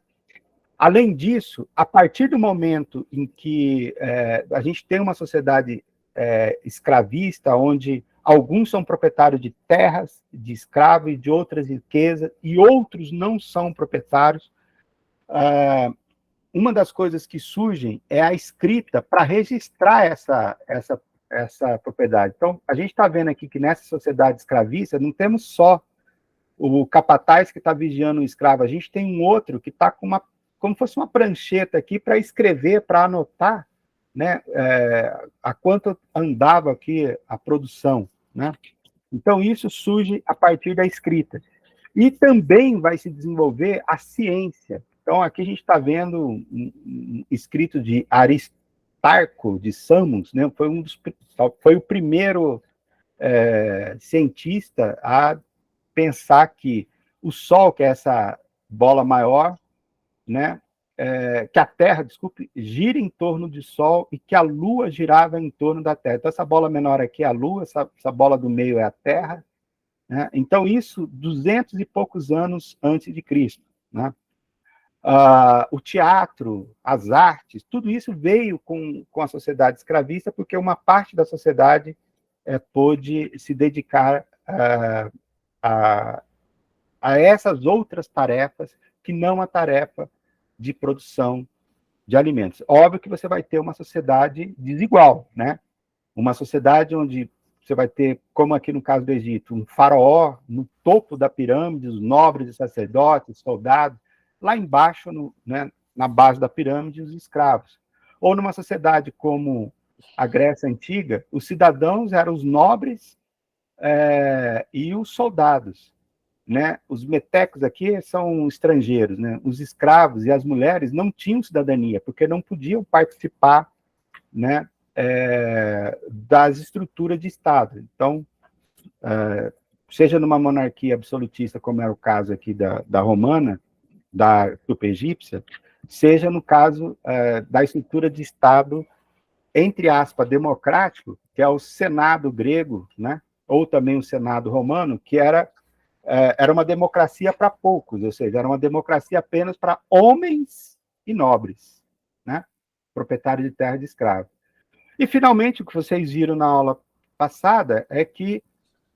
Além disso, a partir do momento em que a gente tem uma sociedade escravista, onde alguns são proprietários de terras, de escravos e de outras riquezas, e outros não são proprietários, uma das coisas que surgem é a escrita para registrar essa propriedade. Então, a gente está vendo aqui que nessa sociedade escravista não temos só o capataz que está vigiando o escravo, a gente tem um outro que está com como se fosse uma prancheta aqui para escrever, para anotar, né, a quanto andava aqui a produção, né? Então, isso surge a partir da escrita. E também vai se desenvolver a ciência. Então, aqui a gente está vendo um escrito de Aristarco de Samos, né? Foi o primeiro cientista a pensar que o Sol, que é essa bola maior, né, que a Terra, desculpe, gira em torno do Sol e que a Lua girava em torno da Terra. Então, essa bola menor aqui é a Lua, essa bola do meio é a Terra, né? Então, isso 200 e poucos anos antes de Cristo, né? O teatro, as artes, tudo isso veio com a sociedade escravista, porque uma parte da sociedade pôde se dedicar a essas outras tarefas que não a tarefa de produção de alimentos. Óbvio que você vai ter uma sociedade desigual, né? Uma sociedade onde você vai ter, como aqui no caso do Egito, um faraó no topo da pirâmide, os nobres e sacerdotes, soldados, lá embaixo, né, na base da pirâmide, os escravos. Ou numa sociedade como a Grécia Antiga, os cidadãos eram os nobres e os soldados, né? Os metecos aqui são estrangeiros, né? Os escravos e as mulheres não tinham cidadania, porque não podiam participar, né, das estruturas de Estado. Então, seja numa monarquia absolutista, como era o caso aqui da romana, da trupa egípcia, seja no caso da estrutura de Estado, entre aspas, democrático, que é o Senado grego, né? Ou também o Senado romano, que era uma democracia para poucos, ou seja, era uma democracia apenas para homens e nobres, né? Proprietários de terra de escravos. E, finalmente, o que vocês viram na aula passada é que,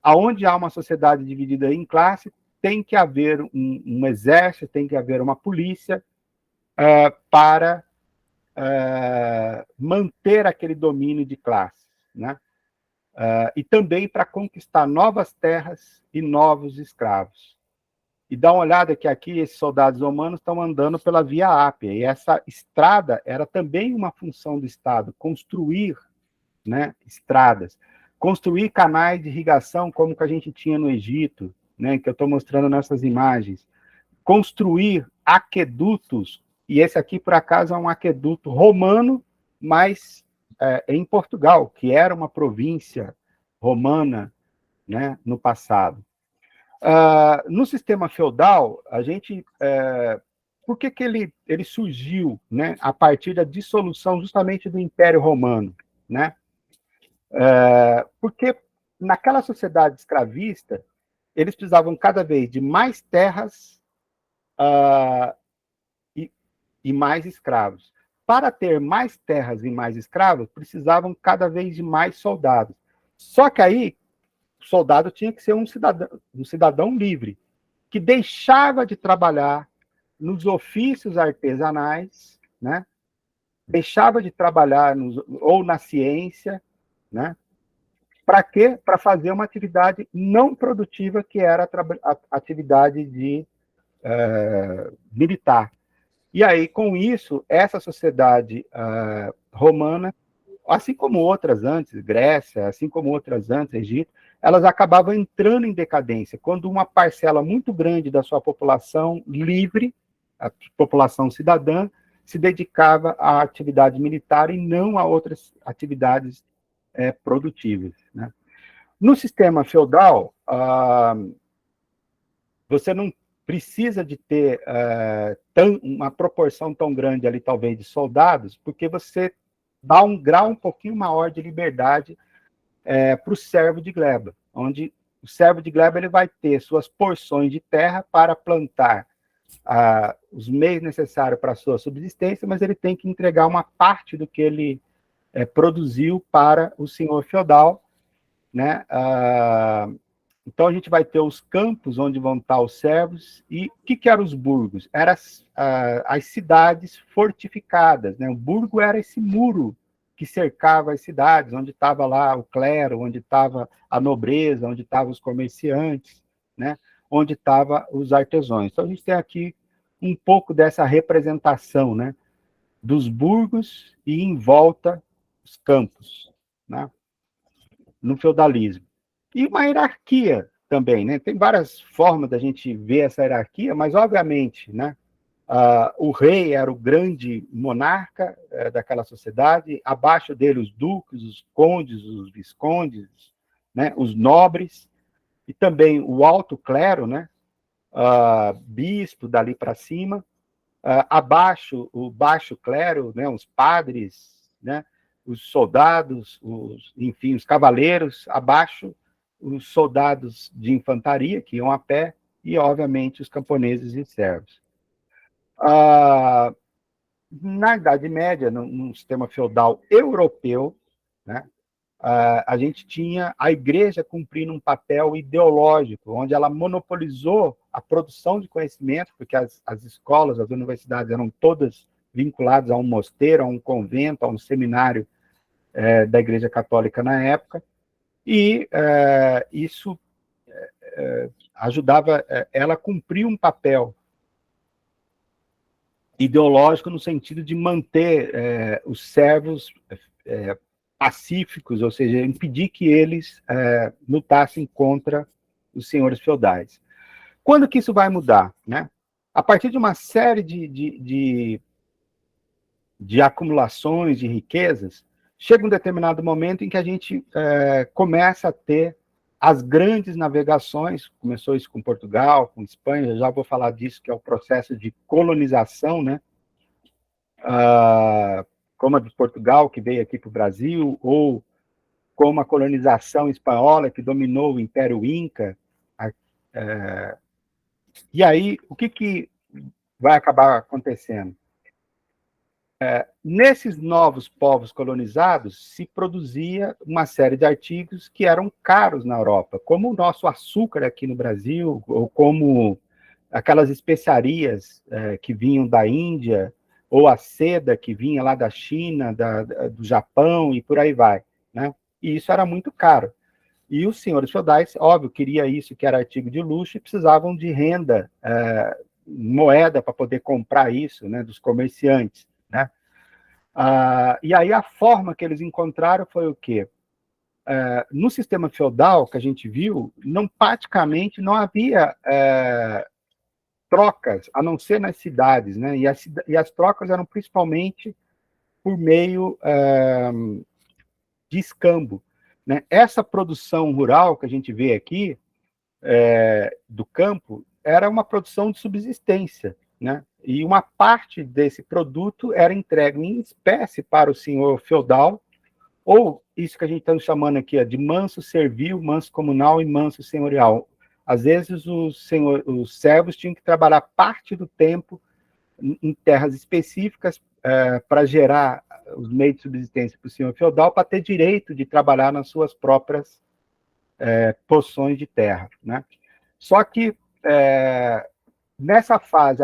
aonde há uma sociedade dividida em classe, tem que haver um exército, tem que haver uma polícia para manter aquele domínio de classe, né? E também para conquistar novas terras e novos escravos. E dá uma olhada que aqui esses soldados romanos estão andando pela Via Ápia, e essa estrada era também uma função do Estado, construir, né, estradas, construir canais de irrigação como que a gente tinha no Egito, né, que eu estou mostrando nessas imagens, construir aquedutos, e esse aqui, por acaso, é um aqueduto romano, mas em Portugal, que era uma província romana, né, no passado. No sistema feudal, a gente... por que ele surgiu, né, a partir da dissolução justamente do Império Romano, né? Porque naquela sociedade escravista, eles precisavam cada vez de mais terras e mais escravos. Para ter mais terras e mais escravos, precisavam cada vez de mais soldados. Só que aí, o soldado tinha que ser um cidadão livre, que deixava de trabalhar nos ofícios artesanais, né? Deixava de trabalhar ou na ciência, né? Para quê? Para fazer uma atividade não produtiva, que era a atividade militar. E aí, com isso, essa sociedade romana, assim como outras antes, Grécia, assim como outras antes, Egito, elas acabavam entrando em decadência, quando uma parcela muito grande da sua população livre, a população cidadã, se dedicava à atividade militar e não a outras atividades produtivas, né? No sistema feudal, você não precisa de ter uma proporção tão grande ali, talvez, de soldados, porque você dá um grau um pouquinho maior de liberdade para o servo de gleba, onde o servo de gleba ele vai ter suas porções de terra para plantar os meios necessários para a sua subsistência, mas ele tem que entregar uma parte do que ele produziu para o senhor feudal, né? Então, a gente vai ter os campos onde vão estar os servos. E o que eram os burgos? Eram as cidades fortificadas, né? O burgo era esse muro que cercava as cidades, onde estava lá o clero, onde estava a nobreza, onde estavam os comerciantes, né? Onde estavam os artesãos. Então, a gente tem aqui um pouco dessa representação, né? Dos burgos e, em volta, os campos, né? No feudalismo. E uma hierarquia também, né? Tem várias formas da gente ver essa hierarquia, mas, obviamente, né, o rei era o grande monarca daquela sociedade, abaixo dele os duques, os condes, os viscondes, né, os nobres, e também o alto clero, né, bispo dali para cima, abaixo o baixo clero, né, os padres, né, os soldados, enfim, os cavaleiros, abaixo os soldados de infantaria, que iam a pé, e, obviamente, os camponeses e servos. Na Idade Média, num sistema feudal europeu, né, a gente tinha a igreja cumprindo um papel ideológico, onde ela monopolizou a produção de conhecimento, porque as escolas, as universidades eram todas vinculadas a um mosteiro, a um convento, a um seminário da Igreja Católica na época, e isso ajudava ela a cumprir um papel ideológico no sentido de manter os servos pacíficos, ou seja, impedir que eles lutassem contra os senhores feudais. Quando que isso vai mudar? Né? A partir de uma série de acumulações de riquezas, chega um determinado momento em que a gente começa a ter as grandes navegações, começou isso com Portugal, com Espanha, já vou falar disso, que é o processo de colonização, né? Como a de Portugal, que veio aqui para o Brasil, ou como a colonização espanhola, que dominou o Império Inca. E aí, o que vai acabar acontecendo? Nesses novos povos colonizados, se produzia uma série de artigos que eram caros na Europa, como o nosso açúcar aqui no Brasil, ou como aquelas especiarias que vinham da Índia, ou a seda que vinha lá da China, do Japão, e por aí vai. Né? E isso era muito caro. E os senhores feudais, óbvio, queria isso, que era artigo de luxo, e precisavam de renda, moeda para poder comprar isso, né, dos comerciantes. Né? E aí a forma que eles encontraram foi o quê? No sistema feudal que a gente viu, praticamente não havia trocas, a não ser nas cidades, né? E as trocas eram principalmente por meio de escambo. Né? Essa produção rural que a gente vê aqui, do campo, era uma produção de subsistência, né? E uma parte desse produto era entregue em espécie para o senhor feudal, ou isso que a gente está chamando aqui de manso servil, manso comunal e manso senhorial. Às vezes os servos tinham que trabalhar parte do tempo em terras específicas para gerar os meios de subsistência para o senhor feudal, para ter direito de trabalhar nas suas próprias porções de terra. Né? Só que nessa fase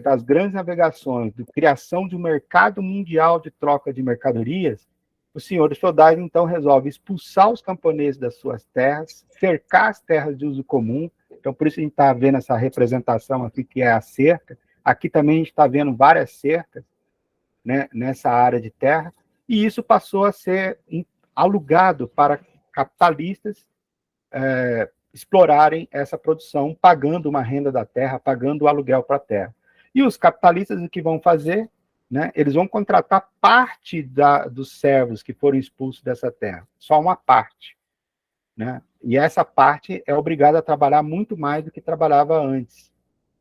das grandes navegações, de criação de um mercado mundial de troca de mercadorias, os senhores feudais, então, resolvem expulsar os camponeses das suas terras, cercar as terras de uso comum. Então, por isso a gente está vendo essa representação aqui, que é a cerca. Aqui também a gente está vendo várias cercas, né, nessa área de terra, e isso passou a ser alugado para capitalistas explorarem essa produção, pagando uma renda da terra, pagando o aluguel para a terra. E os capitalistas, o que vão fazer? Né, eles vão contratar parte dos servos que foram expulsos dessa terra, só uma parte. Né? E essa parte é obrigada a trabalhar muito mais do que trabalhava antes,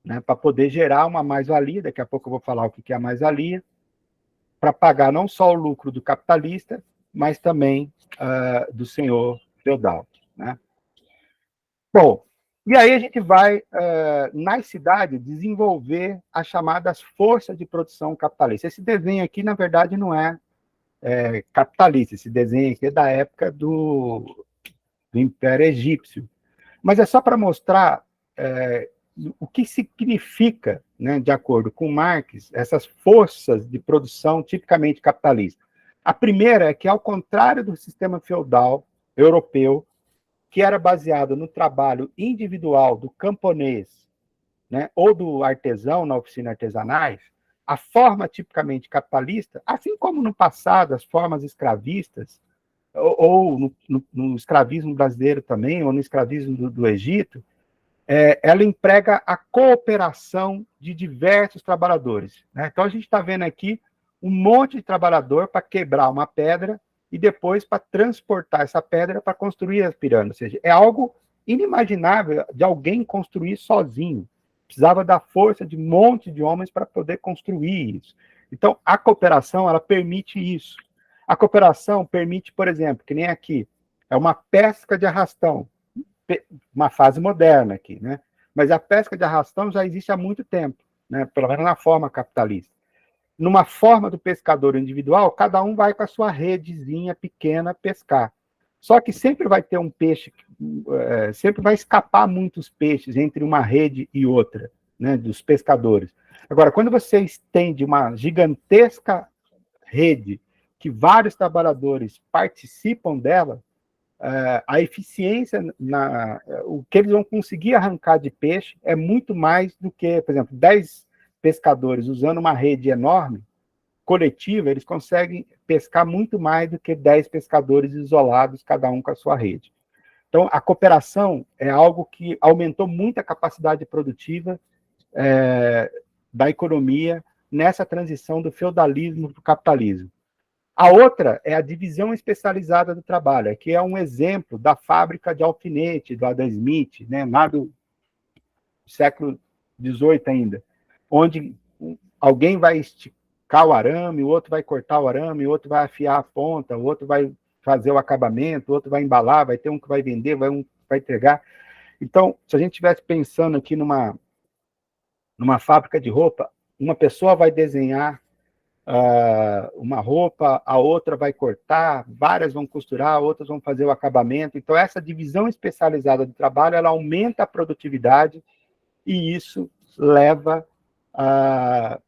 né, para poder gerar uma mais-valia. Daqui a pouco eu vou falar o que é a mais-valia, para pagar não só o lucro do capitalista, mas também do senhor feudal. Né? Bom, e aí a gente vai, nas cidades, desenvolver as chamadas forças de produção capitalista. Esse desenho aqui, na verdade, não é capitalista. Esse desenho aqui é da época do Império Egípcio. Mas é só para mostrar o que significa, né, de acordo com Marx, essas forças de produção tipicamente capitalistas. A primeira é que, ao contrário do sistema feudal europeu, que era baseado no trabalho individual do camponês, né, ou do artesão na oficina artesanais, a forma tipicamente capitalista, assim como no passado as formas escravistas, ou no escravismo brasileiro também, ou no escravismo do Egito, ela emprega a cooperação de diversos trabalhadores. Né? Então, a gente está vendo aqui um monte de trabalhador para quebrar uma pedra e depois para transportar essa pedra para construir as pirâmides. Ou seja, é algo inimaginável de alguém construir sozinho. Precisava da força de um monte de homens para poder construir isso. Então, a cooperação, ela permite isso. A cooperação permite, por exemplo, que nem aqui, é uma pesca de arrastão. uma fase moderna aqui, né? Mas a pesca de arrastão já existe há muito tempo, né? Pelo menos na forma capitalista. Numa forma do pescador individual, cada um vai com a sua redezinha pequena pescar. Só que sempre vai ter um peixe, sempre vai escapar muitos peixes entre uma rede e outra, né, dos pescadores. Agora, quando você estende uma gigantesca rede, que vários trabalhadores participam dela, a eficiência, o que eles vão conseguir arrancar de peixe é muito mais do que, por exemplo, 10 pescadores usando uma rede enorme, coletiva, eles conseguem pescar muito mais do que 10 pescadores isolados, cada um com a sua rede. Então, a cooperação é algo que aumentou muito a capacidade produtiva da economia nessa transição do feudalismo para o capitalismo. A outra é a divisão especializada do trabalho, que é um exemplo da fábrica de alfinete do Adam Smith, né, lá do século XVIII ainda, onde alguém vai esticar o arame, o outro vai cortar o arame, o outro vai afiar a ponta, o outro vai fazer o acabamento, o outro vai embalar, vai ter um que vai vender, um que vai entregar. Então, se a gente estivesse pensando aqui numa fábrica de roupa, uma pessoa vai desenhar uma roupa, a outra vai cortar, várias vão costurar, outras vão fazer o acabamento. Então, essa divisão especializada do trabalho, ela aumenta a produtividade e isso leva a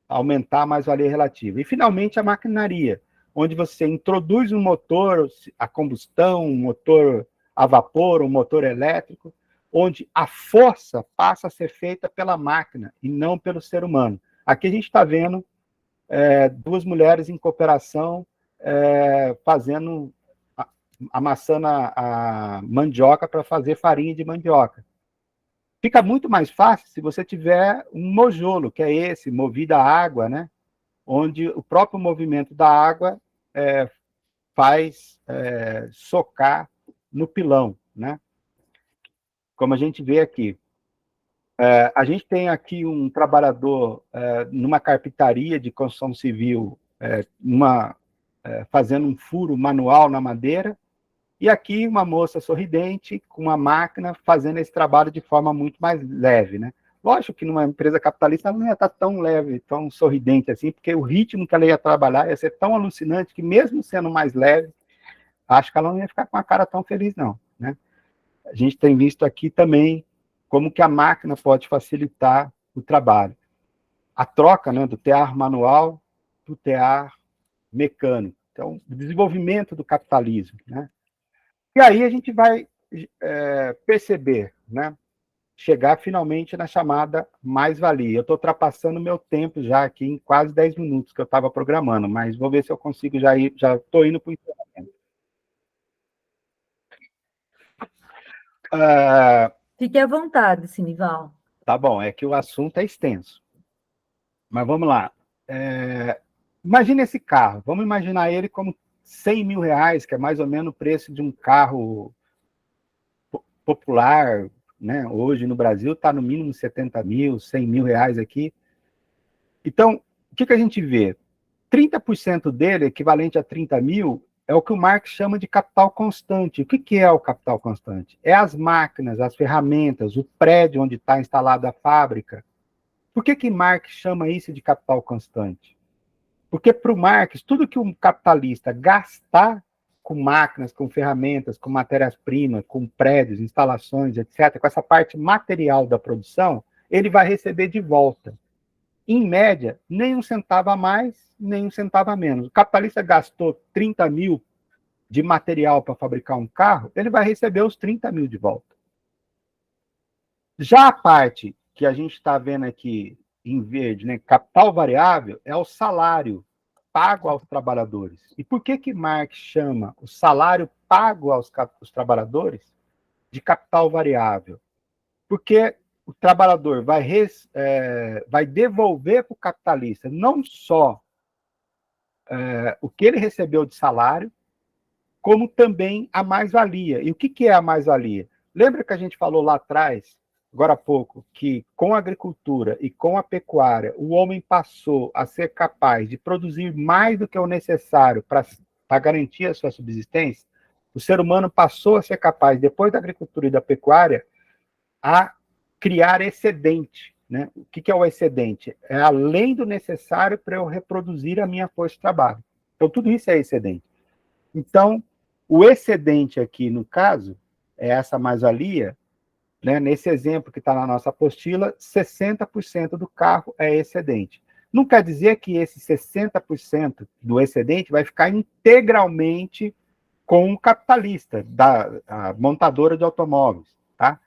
aumentar a mais-valia relativa. E, finalmente, a maquinaria, onde você introduz um motor a combustão, um motor a vapor, um motor elétrico, onde a força passa a ser feita pela máquina e não pelo ser humano. Aqui a gente está vendo duas mulheres em cooperação amassando a mandioca para fazer farinha de mandioca. Fica muito mais fácil se você tiver um mojolo, que é esse, movido a água, né? Onde o próprio movimento da água faz socar no pilão, né? Como a gente vê aqui. A gente tem aqui um trabalhador numa carpintaria de construção civil, fazendo um furo manual na madeira, e aqui uma moça sorridente com uma máquina fazendo esse trabalho de forma muito mais leve, né? Lógico que numa empresa capitalista ela não ia estar tão leve, tão sorridente assim, porque o ritmo que ela ia trabalhar ia ser tão alucinante que mesmo sendo mais leve, acho que ela não ia ficar com a cara tão feliz, não, né? A gente tem visto aqui também como que a máquina pode facilitar o trabalho. A troca, né, do tear manual para o tear mecânico. Então, o desenvolvimento do capitalismo, né? E aí a gente vai perceber, né, chegar finalmente na chamada mais-valia. Eu estou ultrapassando o meu tempo já aqui em quase 10 minutos que eu estava programando, mas vou ver se eu consigo já estou indo para o encerramento. Fique à vontade, Sinival. Tá bom, é que o assunto é extenso. Mas vamos lá. Imagina esse carro. Vamos imaginar ele como 100 mil reais, que é mais ou menos o preço de um carro popular, né? Hoje no Brasil está no mínimo 70 mil, 100 mil reais aqui. Então, o que a gente vê? 30% dele, equivalente a 30 mil, é o que o Marx chama de capital constante. O que é o capital constante? É as máquinas, as ferramentas, o prédio onde está instalada a fábrica. Por que Marx chama isso de capital constante? Porque para o Marx, tudo que um capitalista gastar com máquinas, com ferramentas, com matérias-primas, com prédios, instalações, etc., com essa parte material da produção, ele vai receber de volta. Em média, nem um centavo a mais, nem um centavo a menos. O capitalista gastou 30 mil de material para fabricar um carro, ele vai receber os 30 mil de volta. Já a parte que a gente está vendo aqui em verde, né, capital variável, é o salário pago aos trabalhadores. E por que Marx chama o salário pago aos trabalhadores de capital variável? Porque o trabalhador vai devolver para o capitalista não só o que ele recebeu de salário, como também a mais-valia. E o que é a mais-valia? Lembra que a gente falou lá atrás, agora há pouco, que com a agricultura e com a pecuária, o homem passou a ser capaz de produzir mais do que o necessário para garantir a sua subsistência? O ser humano passou a ser capaz, depois da agricultura e da pecuária, a criar excedente. Né? O que é o excedente? É além do necessário para eu reproduzir a minha força de trabalho. Então, tudo isso é excedente. Então, o excedente aqui, no caso, é essa mais-valia, né? Nesse exemplo que está na nossa apostila, 60% do carro é excedente. Não quer dizer que esse 60% do excedente vai ficar integralmente com o capitalista, a montadora de automóveis, tá?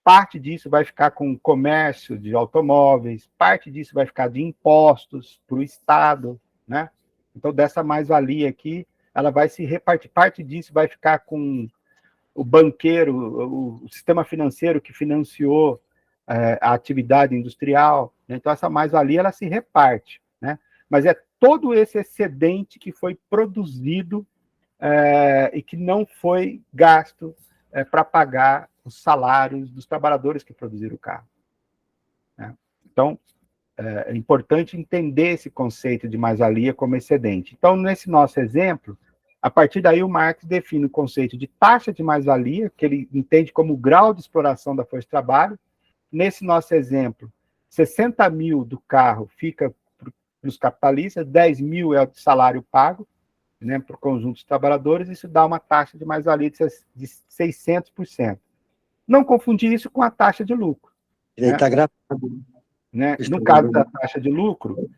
Parte disso vai ficar com o comércio de automóveis, parte disso vai ficar de impostos para o Estado, né? Então, dessa mais-valia aqui, ela vai se repartir. Parte disso vai ficar com o banqueiro, o sistema financeiro que financiou a atividade industrial. Né? Então, essa mais-valia, ela se reparte, né? Mas é todo esse excedente que foi produzido e que não foi gasto para pagar os salários dos trabalhadores que produziram o carro. Né? Então, é importante entender esse conceito de mais-valia como excedente. Então, nesse nosso exemplo, a partir daí o Marx define o conceito de taxa de mais-valia, que ele entende como o grau de exploração da força de trabalho. Nesse nosso exemplo, 60 mil do carro fica para os capitalistas, 10 mil é o salário pago, né, para o conjunto de trabalhadores, isso dá uma taxa de mais-valia de 600%. Não confundir isso com a taxa de lucro. Ele está gravado. Né? No caso da taxa de lucro,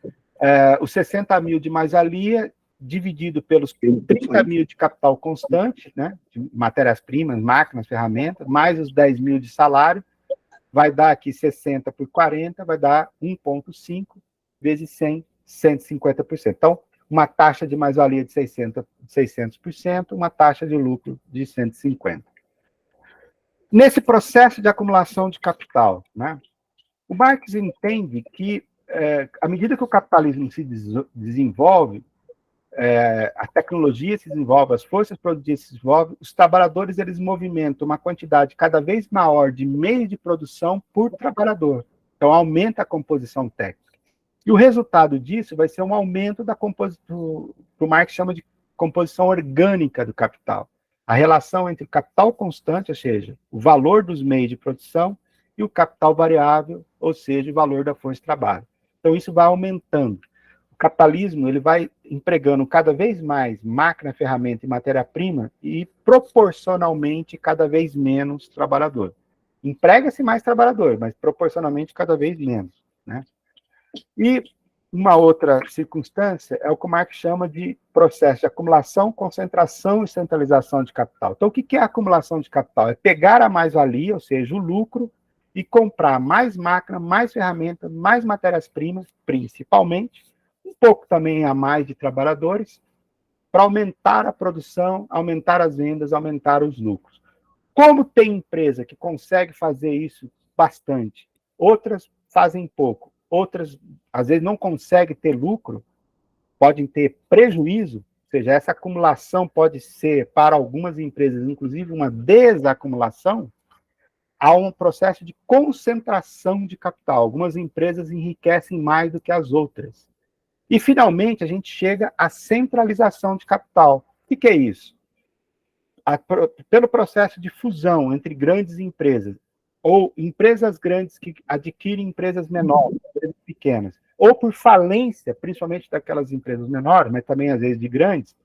os 60 mil de mais-valia, dividido pelos 30 mil de capital constante, né, de matérias-primas, máquinas, ferramentas, mais os 10 mil de salário, vai dar aqui 60 por 40, vai dar 1,5 vezes 100, 150%. Então, uma taxa de mais-valia de 600%, uma taxa de lucro de 150%. Nesse processo de acumulação de capital, né, o Marx entende que, à medida que o capitalismo se desenvolve, a tecnologia se desenvolve, as forças produtivas se desenvolvem, os trabalhadores eles movimentam uma quantidade cada vez maior de meios de produção por trabalhador. Então, aumenta a composição técnica. E o resultado disso vai ser um aumento da composição, que o Marx chama de composição orgânica do capital. A relação entre o capital constante, ou seja, o valor dos meios de produção, e o capital variável, ou seja, o valor da força de trabalho. Então, isso vai aumentando. O capitalismo ele vai empregando cada vez mais máquina, ferramenta e matéria-prima e, proporcionalmente, cada vez menos trabalhador. Emprega-se mais trabalhador, mas, proporcionalmente, cada vez menos. Né? E uma outra circunstância é o que o Marx chama de processo de acumulação, concentração e centralização de capital. Então, o que é a acumulação de capital? É pegar a mais-valia, ou seja, o lucro, e comprar mais máquina, mais ferramenta, mais matérias-primas, principalmente, um pouco também a mais de trabalhadores, para aumentar a produção, aumentar as vendas, aumentar os lucros. Como tem empresa que consegue fazer isso bastante, outras fazem pouco, outras, às vezes, não conseguem ter lucro, podem ter prejuízo, ou seja, essa acumulação pode ser, para algumas empresas, inclusive, uma desacumulação, há um processo de concentração de capital. Algumas empresas enriquecem mais do que as outras. E, finalmente, a gente chega à centralização de capital. O que é isso? Pelo processo de fusão entre grandes empresas, ou empresas grandes que adquirem empresas menores, empresas pequenas, ou por falência, principalmente daquelas empresas menores, mas também, às vezes, de grandes,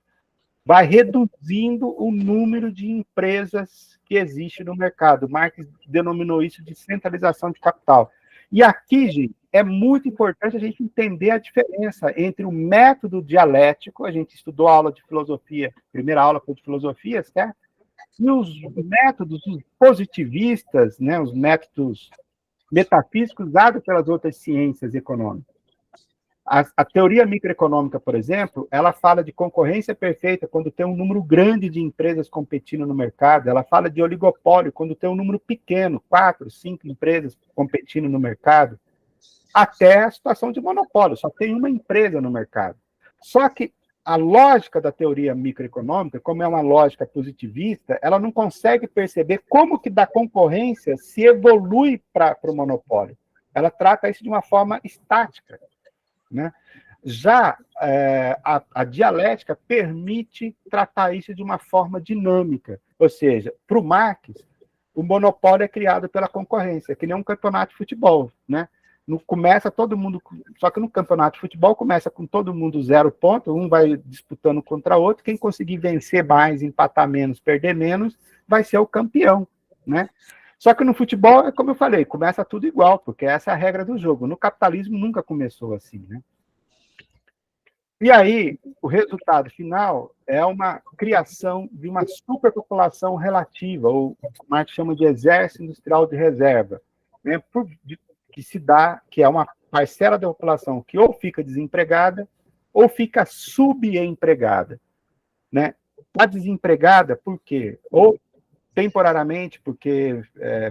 vai reduzindo o número de empresas que existe no mercado. Marx denominou isso de centralização de capital. E aqui, gente, é muito importante a gente entender a diferença entre o método dialético, a gente estudou a aula de filosofia, primeira aula foi de filosofia, certo? E os métodos positivistas, né, os métodos metafísicos usados pelas outras ciências econômicas. A teoria microeconômica, por exemplo, ela fala de concorrência perfeita quando tem um número grande de empresas competindo no mercado. Ela fala de oligopólio quando tem um número pequeno, 4, 5 empresas competindo no mercado, até a situação de monopólio, só tem uma empresa no mercado. Só que a lógica da teoria microeconômica, como é uma lógica positivista, ela não consegue perceber como que da concorrência se evolui para o monopólio. Ela trata isso de uma forma estática. Né? Já a dialética permite tratar isso de uma forma dinâmica, ou seja, para o Marx, o monopólio é criado pela concorrência, que nem um campeonato de futebol, né? Não começa todo mundo, só que no campeonato de futebol começa com todo mundo 0 ponto, um vai disputando contra o outro, quem conseguir vencer mais, empatar menos, perder menos, vai ser o campeão, né? Só que no futebol, como eu falei, começa tudo igual, porque essa é a regra do jogo. No capitalismo nunca começou assim, né? E aí, o resultado final é uma criação de uma superpopulação relativa, ou o que Marx chama de exército industrial de reserva, né? Que se dá, que é uma parcela da população que ou fica desempregada ou fica subempregada, né? Está desempregada por quê? Ou temporariamente, porque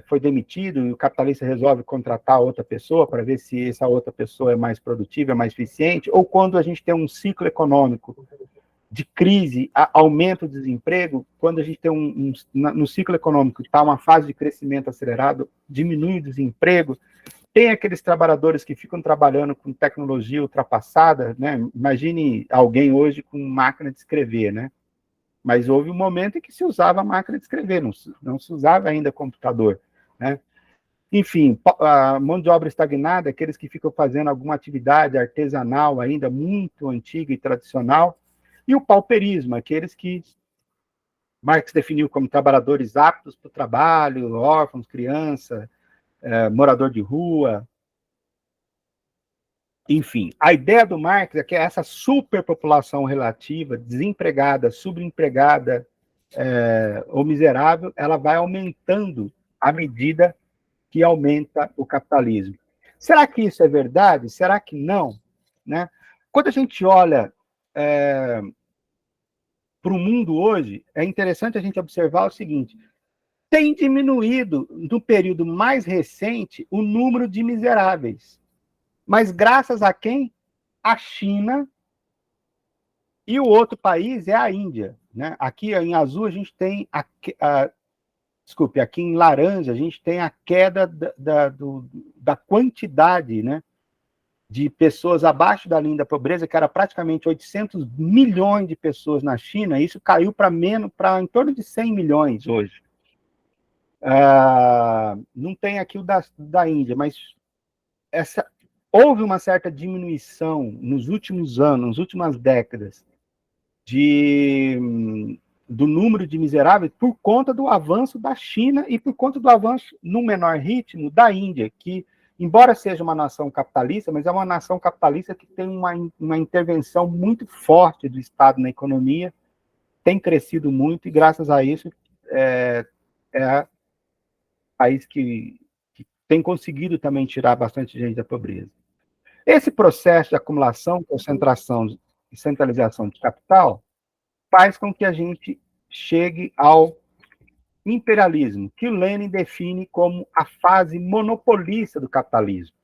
foi demitido e o capitalista resolve contratar outra pessoa para ver se essa outra pessoa é mais produtiva, é mais eficiente, ou quando a gente tem um ciclo econômico de crise, aumento do desemprego, quando a gente tem no ciclo econômico está uma fase de crescimento acelerado, diminui o desemprego, tem aqueles trabalhadores que ficam trabalhando com tecnologia ultrapassada, né? Imagine alguém hoje com máquina de escrever, né? Mas houve um momento em que se usava a máquina de escrever, não se usava ainda computador, né? Enfim, a mão de obra estagnada, aqueles que ficam fazendo alguma atividade artesanal ainda muito antiga e tradicional, e o pauperismo, aqueles que Marx definiu como trabalhadores aptos para o trabalho, órfãos, criança, morador de rua. Enfim, a ideia do Marx é que essa superpopulação relativa, desempregada, subempregada ou miserável, ela vai aumentando à medida que aumenta o capitalismo. Será que isso é verdade? Será que não? Né? Quando a gente olha para o mundo hoje, é interessante a gente observar o seguinte: tem diminuído, no período mais recente, o número de miseráveis. Mas graças a quem? A China, e o outro país é a Índia, né? Aqui em azul a gente tem desculpe, aqui em laranja a gente tem a queda da quantidade, né, de pessoas abaixo da linha da pobreza, que era praticamente 800 milhões de pessoas na China, e isso caiu para em torno de 100 milhões hoje. Não tem aqui o da Índia, mas houve uma certa diminuição nos últimos anos, nas últimas décadas, do número de miseráveis por conta do avanço da China e por conta do avanço, num menor ritmo, da Índia, que, embora seja uma nação capitalista, mas é uma nação capitalista que tem uma intervenção muito forte do Estado na economia, tem crescido muito, e graças a isso é um país que tem conseguido também tirar bastante gente da pobreza. Esse processo de acumulação, concentração e centralização de capital faz com que a gente chegue ao imperialismo, que o Lenin define como a fase monopolista do capitalismo.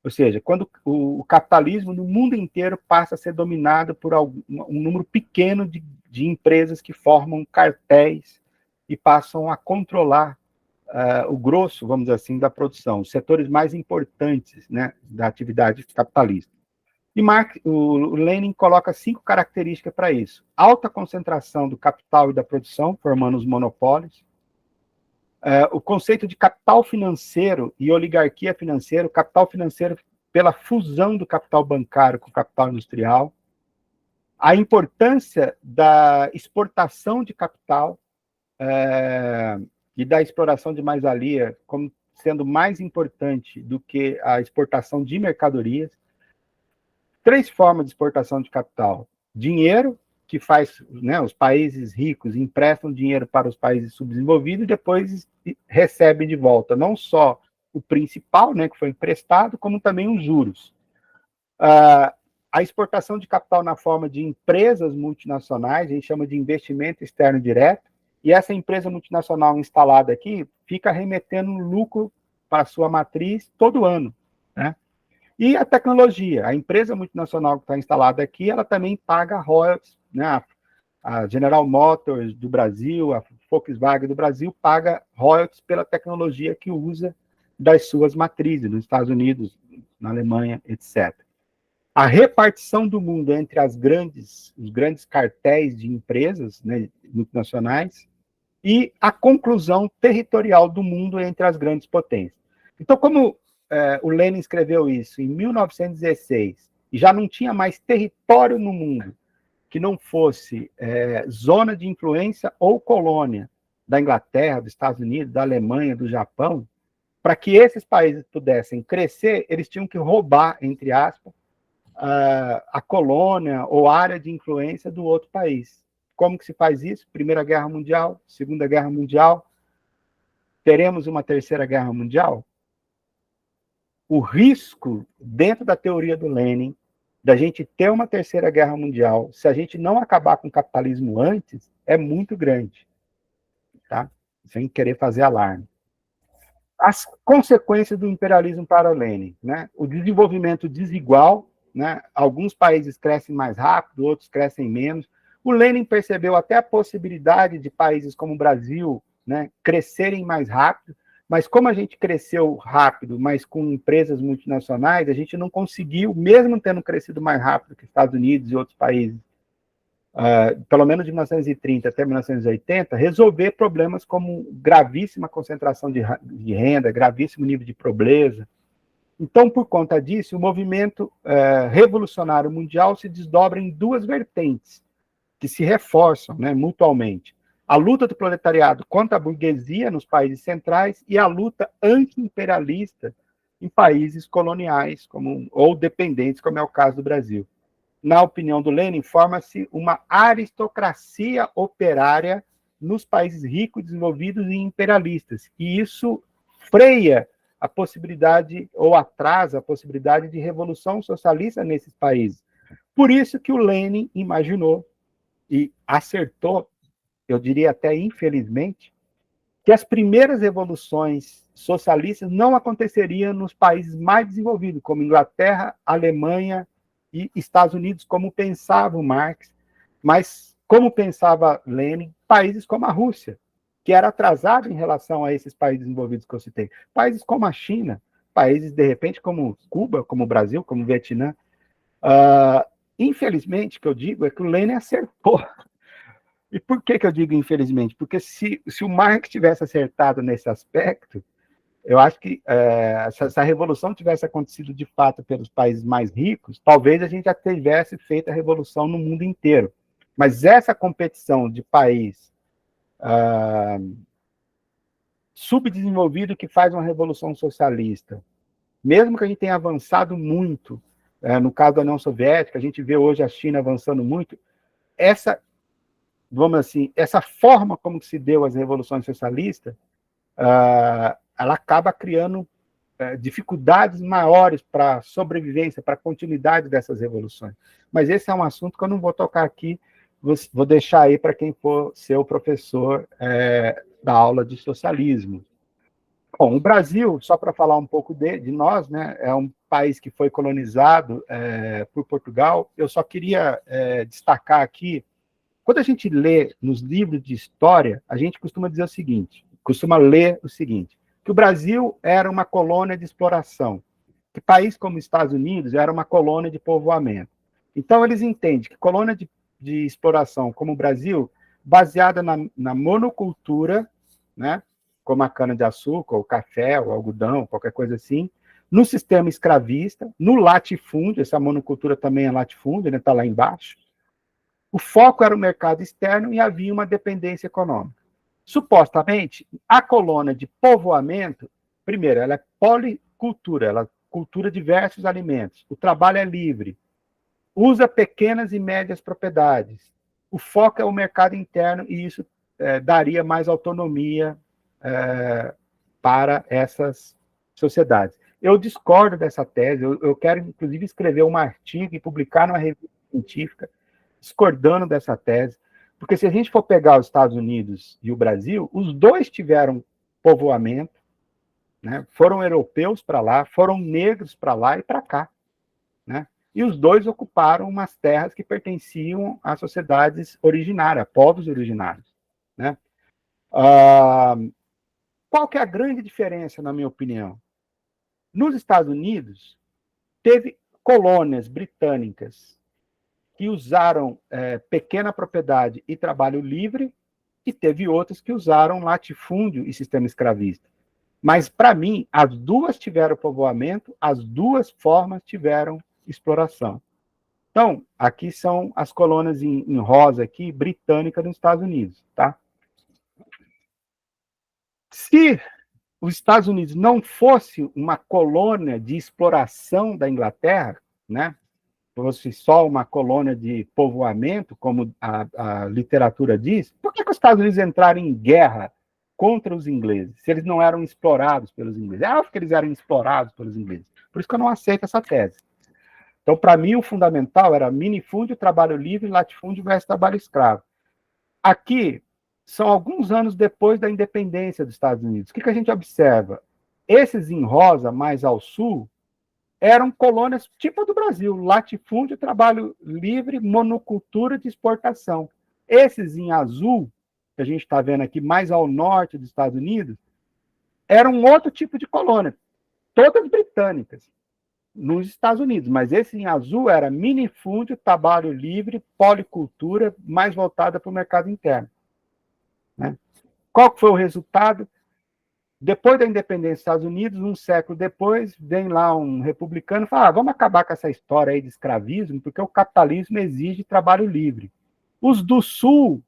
Ou seja, quando o capitalismo no mundo inteiro passa a ser dominado por um número pequeno de empresas que formam cartéis e passam a controlar o grosso, vamos dizer assim, da produção, os setores mais importantes, né, da atividade capitalista. E o Lenin coloca 5 características para isso: alta concentração do capital e da produção, formando os monopólios, o conceito de capital financeiro e oligarquia financeira, o capital financeiro pela fusão do capital bancário com o capital industrial, a importância da exportação de capital e da exploração de mais-valia como sendo mais importante do que a exportação de mercadorias. 3 formas de exportação de capital: dinheiro, que faz, né, os países ricos emprestam dinheiro para os países subdesenvolvidos e depois recebem de volta não só o principal, né, que foi emprestado, como também os juros. A exportação de capital na forma de empresas multinacionais, a gente chama de investimento externo direto, e essa empresa multinacional instalada aqui fica remetendo lucro para a sua matriz todo ano, né? E a tecnologia, a empresa multinacional que está instalada aqui, ela também paga royalties, né? A General Motors do Brasil, a Volkswagen do Brasil, paga royalties pela tecnologia que usa das suas matrizes, nos Estados Unidos, na Alemanha, etc. a repartição do mundo entre os grandes cartéis de empresas, né, multinacionais, e a conclusão territorial do mundo entre as grandes potências. Então, como o Lenin escreveu isso em 1916, e já não tinha mais território no mundo que não fosse zona de influência ou colônia da Inglaterra, dos Estados Unidos, da Alemanha, do Japão, para que esses países pudessem crescer, eles tinham que roubar, entre aspas, a colônia ou área de influência do outro país. Como que se faz isso? Primeira Guerra Mundial, Segunda Guerra Mundial, teremos uma Terceira Guerra Mundial? O risco, dentro da teoria do Lenin, da gente ter uma Terceira Guerra Mundial, se a gente não acabar com o capitalismo antes, é muito grande. Tá? Sem querer fazer alarme. As consequências do imperialismo para o Lenin, né? O desenvolvimento desigual, né? Alguns países crescem mais rápido, outros crescem menos. O Lenin percebeu até a possibilidade de países como o Brasil, né, crescerem mais rápido, mas como a gente cresceu rápido, mas com empresas multinacionais, a gente não conseguiu, mesmo tendo crescido mais rápido que Estados Unidos e outros países, pelo menos de 1930 até 1980, resolver problemas como gravíssima concentração de renda, gravíssimo nível de pobreza. Então, por conta disso, o movimento revolucionário mundial se desdobra em duas vertentes, que se reforçam, né, mutuamente. A luta do proletariado contra a burguesia nos países centrais e a luta anti-imperialista em países coloniais ou dependentes, como é o caso do Brasil. Na opinião do Lenin, forma-se uma aristocracia operária nos países ricos, desenvolvidos e imperialistas. E isso freia a possibilidade, ou atrasa a possibilidade de revolução socialista nesses países. Por isso que o Lenin imaginou, e acertou, eu diria até infelizmente, que as primeiras revoluções socialistas não aconteceriam nos países mais desenvolvidos, como Inglaterra, Alemanha e Estados Unidos, como pensava o Marx, mas como pensava Lenin, países como a Rússia, que era atrasado em relação a esses países desenvolvidos que eu citei. Países como a China, países, de repente, como Cuba, como o Brasil, como o Vietnã. Infelizmente, o que eu digo é que o Lenin acertou. E por que eu digo infelizmente? Porque se o Marx tivesse acertado nesse aspecto, eu acho que se essa revolução tivesse acontecido de fato pelos países mais ricos, talvez a gente já tivesse feito a revolução no mundo inteiro. Mas essa competição de país subdesenvolvido que faz uma revolução socialista, mesmo que a gente tenha avançado muito, no caso da União Soviética, a gente vê hoje a China avançando muito, vamos assim, essa forma como se deu as revoluções socialistas, ela acaba criando dificuldades maiores para a sobrevivência, para a continuidade dessas revoluções. Mas esse é um assunto que eu não vou tocar aqui, vou deixar aí para quem for ser o professor da aula de socialismo. Bom, o Brasil, só para falar um pouco de nós, né, é um país que foi colonizado por Portugal. Eu só queria destacar aqui, quando a gente lê nos livros de história, a gente costuma dizer o seguinte, que o Brasil era uma colônia de exploração, que país como os Estados Unidos era uma colônia de povoamento. Então, eles entendem que colônia de exploração como o Brasil, baseada na monocultura, né, como a cana-de-açúcar, o café, o algodão, qualquer coisa assim, no sistema escravista, no latifúndio, essa monocultura também é latifúndio, está lá embaixo. O foco era o mercado externo e havia uma dependência econômica. Supostamente, a colônia de povoamento, primeiro, ela é policultura, ela cultura diversos alimentos, o trabalho é livre, usa pequenas e médias propriedades, o foco é o mercado interno e isso daria mais autonomia para essas sociedades. Eu discordo dessa tese, eu quero, inclusive, escrever um artigo e publicar numa revista científica, discordando dessa tese, porque se a gente for pegar os Estados Unidos e o Brasil, os dois tiveram povoamento, né? Foram europeus para lá, foram negros para lá e para cá, né? E os dois ocuparam umas terras que pertenciam a sociedades originárias, a povos originários, né? Qual que é a grande diferença, na minha opinião? Nos Estados Unidos, colônias britânicas que usaram pequena propriedade e trabalho livre, e teve outras que usaram latifúndio e sistema escravista. Mas, para mim, as duas tiveram povoamento, as duas formas tiveram exploração. Então, aqui são as colônias em rosa aqui, britânica nos Estados Unidos, tá? Se os Estados Unidos não fosse uma colônia de exploração da Inglaterra, né, fosse só uma colônia de povoamento, como a literatura diz, por que os Estados Unidos entraram em guerra contra os ingleses, se eles não eram explorados pelos ingleses? É óbvio que eles eram explorados pelos ingleses. Por isso que eu não aceito essa tese. Então, para mim, o fundamental era minifúndio, trabalho livre, latifúndio versus trabalho escravo. Aqui, são alguns anos depois da independência dos Estados Unidos. O que a gente observa? Esses em rosa, mais ao sul, eram colônias tipo a do Brasil, latifúndio, trabalho livre, monocultura de exportação. Esses em azul, que a gente está vendo aqui mais ao norte dos Estados Unidos, eram um outro tipo de colônia, todas britânicas, nos Estados Unidos, mas esse em azul era minifúndio, trabalho livre, policultura, mais voltada para o mercado interno. Né? Qual foi o resultado? Depois da independência dos Estados Unidos, um século depois, vem lá um republicano e fala, vamos acabar com essa história aí de escravismo, porque o capitalismo exige trabalho livre. Os do Sul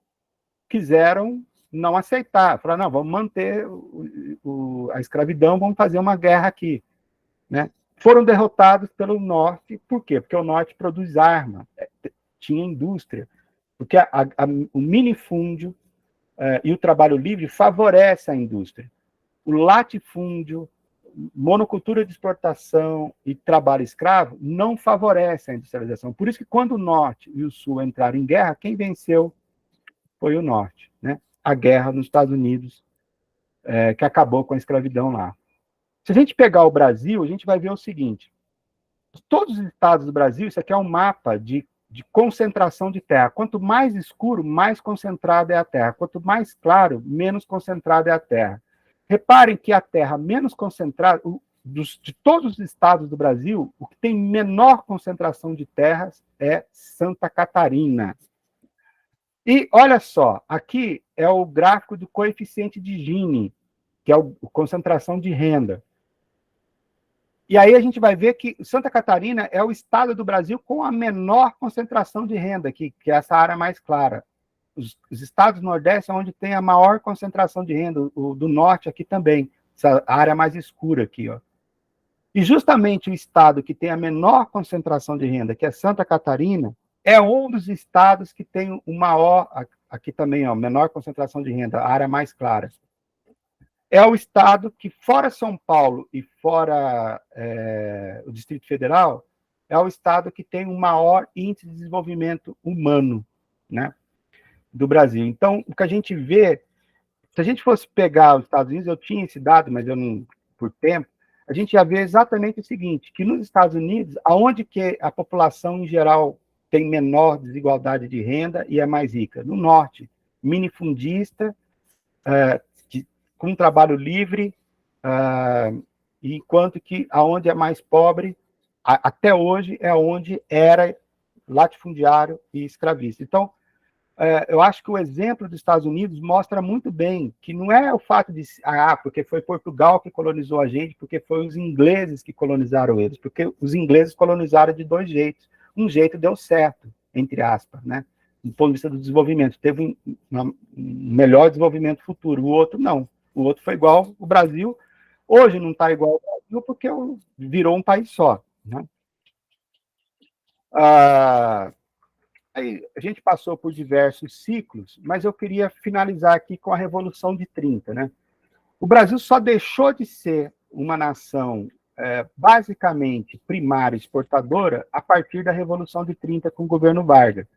quiseram não aceitar, falaram, não, vamos manter a escravidão, vamos fazer uma guerra aqui. Né? Foram derrotados pelo Norte, por quê? Porque o Norte produz arma, tinha indústria, porque o minifúndio e o trabalho livre favorece a indústria. O latifúndio, monocultura de exportação e trabalho escravo não favorece a industrialização. Por isso que quando o Norte e o Sul entraram em guerra, quem venceu foi o Norte. Né? A guerra nos Estados Unidos, que acabou com a escravidão lá. Se a gente pegar o Brasil, a gente vai ver o seguinte, todos os estados do Brasil, isso aqui é um mapa de concentração de terra. Quanto mais escuro, mais concentrada é a terra. Quanto mais claro, menos concentrada é a terra. Reparem que a terra menos concentrada, de todos os estados do Brasil, o que tem menor concentração de terras é Santa Catarina. E olha só, aqui é o gráfico do coeficiente de Gini, que é a concentração de renda. E aí a gente vai ver que Santa Catarina é o estado do Brasil com a menor concentração de renda, que é essa área mais clara. Os estados do Nordeste é onde tem a maior concentração de renda, o do Norte aqui também, essa área mais escura aqui. Ó. E justamente o estado que tem a menor concentração de renda, que é Santa Catarina, é um dos estados que tem o maior, aqui também, ó, menor concentração de renda, a área mais clara. É o estado que, fora São Paulo e fora o Distrito Federal, é o estado que tem o maior índice de desenvolvimento humano, né, do Brasil. Então, o que a gente vê, se a gente fosse pegar os Estados Unidos, eu tinha esse dado, mas eu não, por tempo, a gente ia ver exatamente o seguinte, que nos Estados Unidos, aonde que a população, em geral, tem menor desigualdade de renda e é mais rica? No Norte, minifundista, com trabalho livre, enquanto que aonde é mais pobre, até hoje, é onde era latifundiário e escravista. Então, eu acho que o exemplo dos Estados Unidos mostra muito bem que não é o fato de, porque foi Portugal que colonizou a gente, porque foi os ingleses que colonizaram eles, porque os ingleses colonizaram de dois jeitos. Um jeito deu certo, entre aspas, né? Do ponto de vista do desenvolvimento. Teve um melhor desenvolvimento futuro, o outro não. O outro foi igual o Brasil. Hoje não está igual ao Brasil porque virou um país só. Né? Aí a gente passou por diversos ciclos, mas eu queria finalizar aqui com a Revolução de 30. Né? O Brasil só deixou de ser uma nação basicamente primária exportadora a partir da Revolução de 30 com o governo Vargas.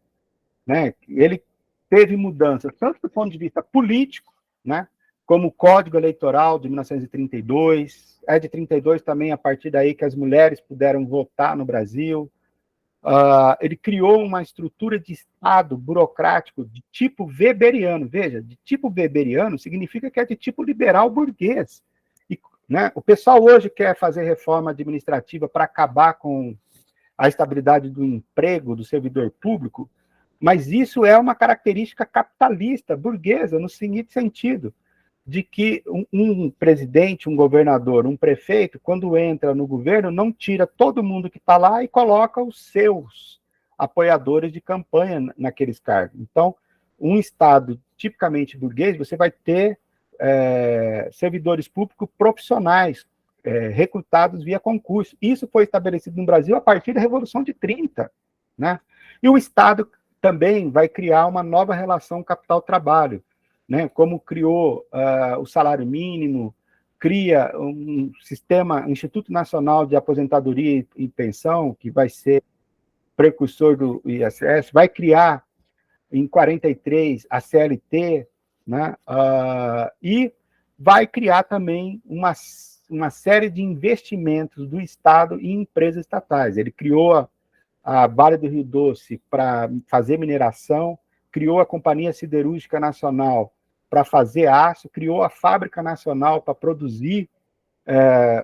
Né? Ele teve mudanças, tanto do ponto de vista político, né? Como o Código Eleitoral de 1932, de 32 também, a partir daí que as mulheres puderam votar no Brasil. Ele criou uma estrutura de Estado burocrático de tipo weberiano. Veja, de tipo weberiano significa que é de tipo liberal burguês. E, né, o pessoal hoje quer fazer reforma administrativa para acabar com a estabilidade do emprego do servidor público, mas isso é uma característica capitalista, burguesa, no seguinte sentido, de que um presidente, um governador, um prefeito, quando entra no governo, não tira todo mundo que está lá e coloca os seus apoiadores de campanha naqueles cargos. Então, um Estado tipicamente burguês, você vai ter servidores públicos profissionais, recrutados via concurso. Isso foi estabelecido no Brasil a partir da Revolução de 30, né? E o Estado também vai criar uma nova relação capital-trabalho, né? Como criou o salário mínimo, cria um sistema, Instituto Nacional de Aposentadoria e Pensão, que vai ser precursor do INSS, vai criar em 43 a CLT, né? E vai criar também uma série de investimentos do Estado em empresas estatais. Ele criou a Vale do Rio Doce para fazer mineração, criou a Companhia Siderúrgica Nacional para fazer aço, criou a Fábrica Nacional para produzir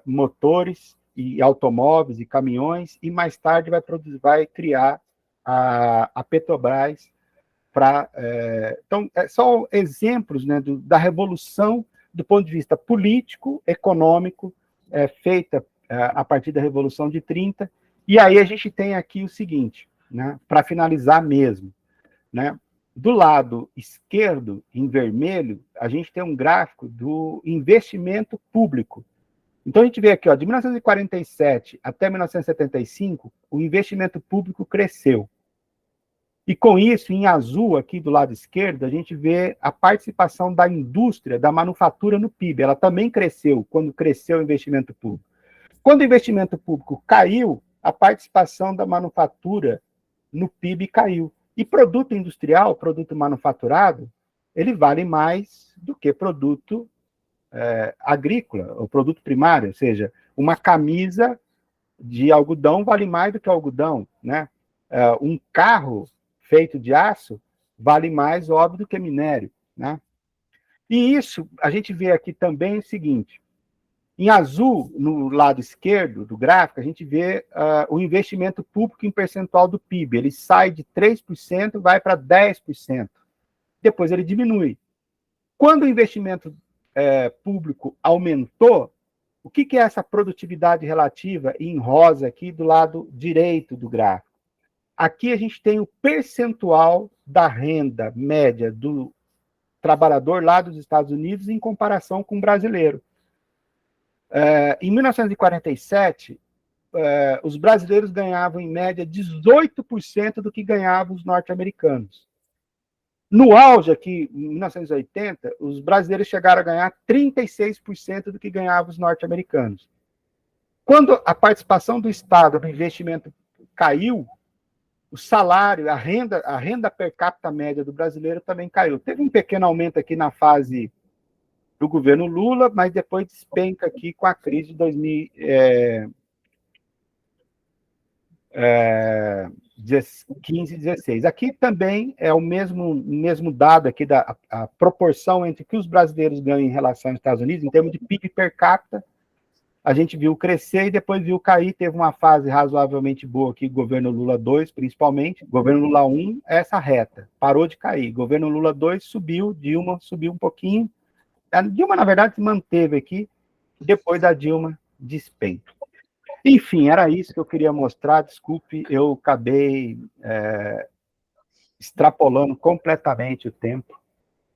motores e automóveis e caminhões, e mais tarde vai criar a Petrobras. Então, são exemplos, né, da revolução do ponto de vista político, econômico, feita a partir da Revolução de 30, e aí a gente tem aqui o seguinte, né, para finalizar mesmo, né, do lado esquerdo, em vermelho, a gente tem um gráfico do investimento público. Então, a gente vê aqui, ó, de 1947 até 1975, o investimento público cresceu. E com isso, em azul, aqui do lado esquerdo, a gente vê a participação da indústria, da manufatura no PIB. Ela também cresceu, quando cresceu o investimento público. Quando o investimento público caiu, a participação da manufatura no PIB caiu. E produto industrial, produto manufaturado, ele vale mais do que produto agrícola, ou produto primário, ou seja, uma camisa de algodão vale mais do que algodão, né? Um carro feito de aço vale mais, óbvio, do que minério, né? E isso, a gente vê aqui também o seguinte, em azul, no lado esquerdo do gráfico, a gente vê o investimento público em percentual do PIB. Ele sai de 3%, vai para 10%. Depois ele diminui. Quando o investimento público aumentou, o que é essa produtividade relativa em rosa aqui do lado direito do gráfico? Aqui a gente tem o percentual da renda média do trabalhador lá dos Estados Unidos em comparação com o brasileiro. Em 1947, os brasileiros ganhavam, em média, 18% do que ganhavam os norte-americanos. No auge, aqui, em 1980, os brasileiros chegaram a ganhar 36% do que ganhavam os norte-americanos. Quando a participação do Estado no investimento caiu, o salário, a renda per capita média do brasileiro também caiu. Teve um pequeno aumento aqui na fase do governo Lula, mas depois despenca aqui com a crise de 2015 e 16. Aqui também é o mesmo dado aqui a proporção entre o que os brasileiros ganham em relação aos Estados Unidos, em termos de PIB per capita, a gente viu crescer e depois viu cair, teve uma fase razoavelmente boa aqui, governo Lula 2, principalmente, governo Lula 1, essa reta, parou de cair, governo Lula 2 subiu, Dilma subiu um pouquinho, a Dilma, na verdade, se manteve aqui, depois da Dilma despenca. Enfim, era isso que eu queria mostrar, desculpe, eu acabei extrapolando completamente o tempo,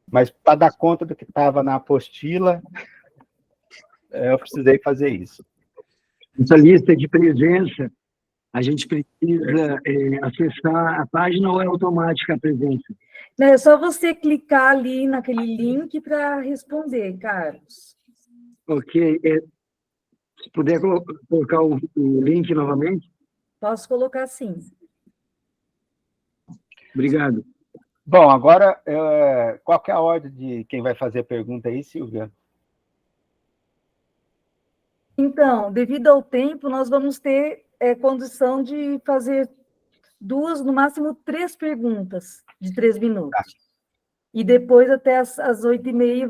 mas para dar conta do que estava na apostila, eu precisei fazer isso. Essa lista de presença, a gente precisa acessar a página ou é automática a presença? Não, é só você clicar ali naquele link para responder, Carlos. Ok. Se puder colocar o link novamente? Posso colocar sim. Obrigado. Bom, agora, qual que é a ordem de quem vai fazer a pergunta aí, Silvia? Então, devido ao tempo, nós vamos ter condição de fazer 2, no máximo 3 perguntas de 3 minutos. Tá. E depois, até às 8h30,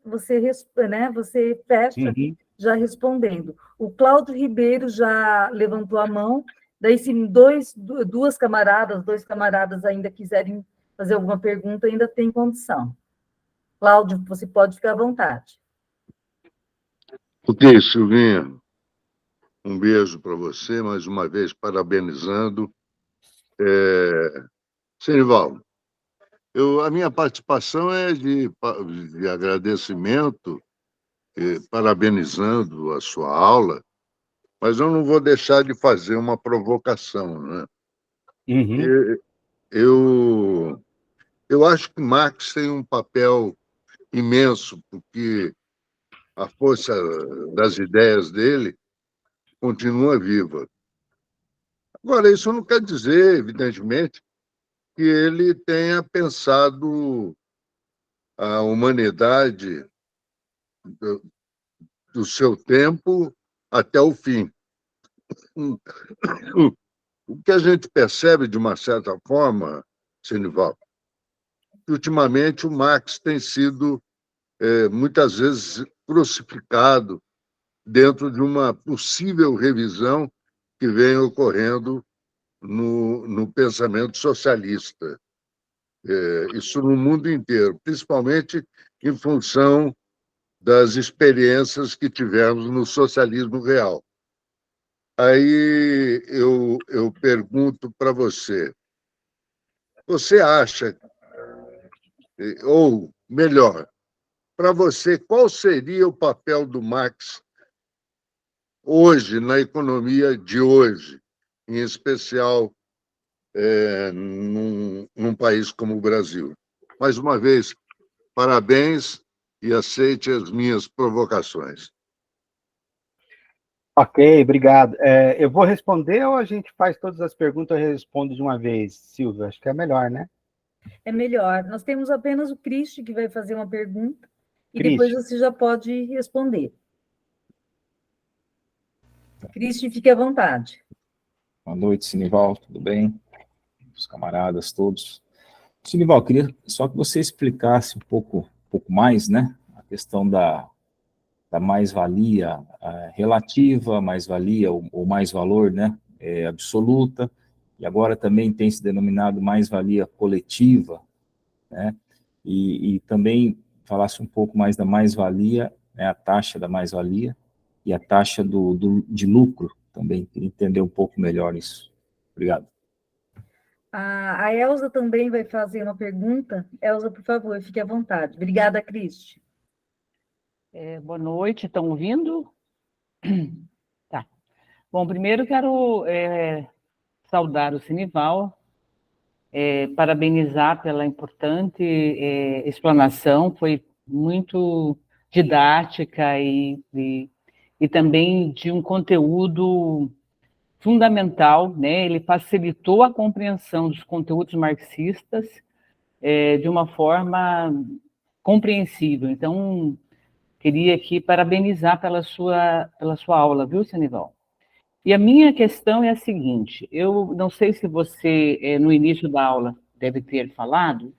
você fecha já respondendo. O Cláudio Ribeiro já levantou a mão, Daí, se duas camaradas, dois camaradas ainda quiserem fazer alguma pergunta, ainda tem condição. Cláudio, você pode ficar à vontade. Ok, Silvinha, um beijo para você, mais uma vez parabenizando. Senivaldo, a minha participação é de agradecimento, parabenizando a sua aula, mas eu não vou deixar de fazer uma provocação, né? Uhum. Eu acho que Marx tem um papel imenso, porque a força das ideias dele continua viva. Agora, isso não quer dizer, evidentemente, que ele tenha pensado a humanidade do seu tempo até o fim. O que a gente percebe, de uma certa forma, Senival, que ultimamente o Marx tem sido, muitas vezes, crucificado dentro de uma possível revisão que vem ocorrendo no pensamento socialista. Isso no mundo inteiro, principalmente em função das experiências que tivemos no socialismo real. Aí eu pergunto para você, você acha, ou melhor, para você, qual seria o papel do Marx hoje, na economia de hoje, em especial num país como o Brasil? Mais uma vez, parabéns e aceite as minhas provocações. Ok, obrigado. Eu vou responder ou a gente faz todas as perguntas e responde de uma vez, Silvia? Acho que é melhor, né? É melhor. Nós temos apenas o Cristi que vai fazer uma pergunta e Cristi. depois você já pode responder. Cristi, fique à vontade. Boa noite, Senival, tudo bem? Os camaradas todos. Senival, queria só que você explicasse um pouco mais, né? A questão da mais-valia relativa, mais-valia ou mais-valor, né? Absoluta, e agora também tem se denominado mais-valia coletiva, né? E também falasse um pouco mais da mais-valia, né? A taxa da mais-valia e a taxa de lucro também, queria entender um pouco melhor isso. Obrigado. A Elza também vai fazer uma pergunta. Elza, por favor, fique à vontade. Obrigada, Cristi. Boa noite, estão ouvindo? Tá. Bom, primeiro quero saudar o Senival, parabenizar pela importante explanação, foi muito didática e também de um conteúdo fundamental, né? Ele facilitou a compreensão dos conteúdos marxistas de uma forma compreensível. Então, queria aqui parabenizar pela sua aula, viu, Senival? E a minha questão é a seguinte, eu não sei se você, no início da aula, deve ter falado,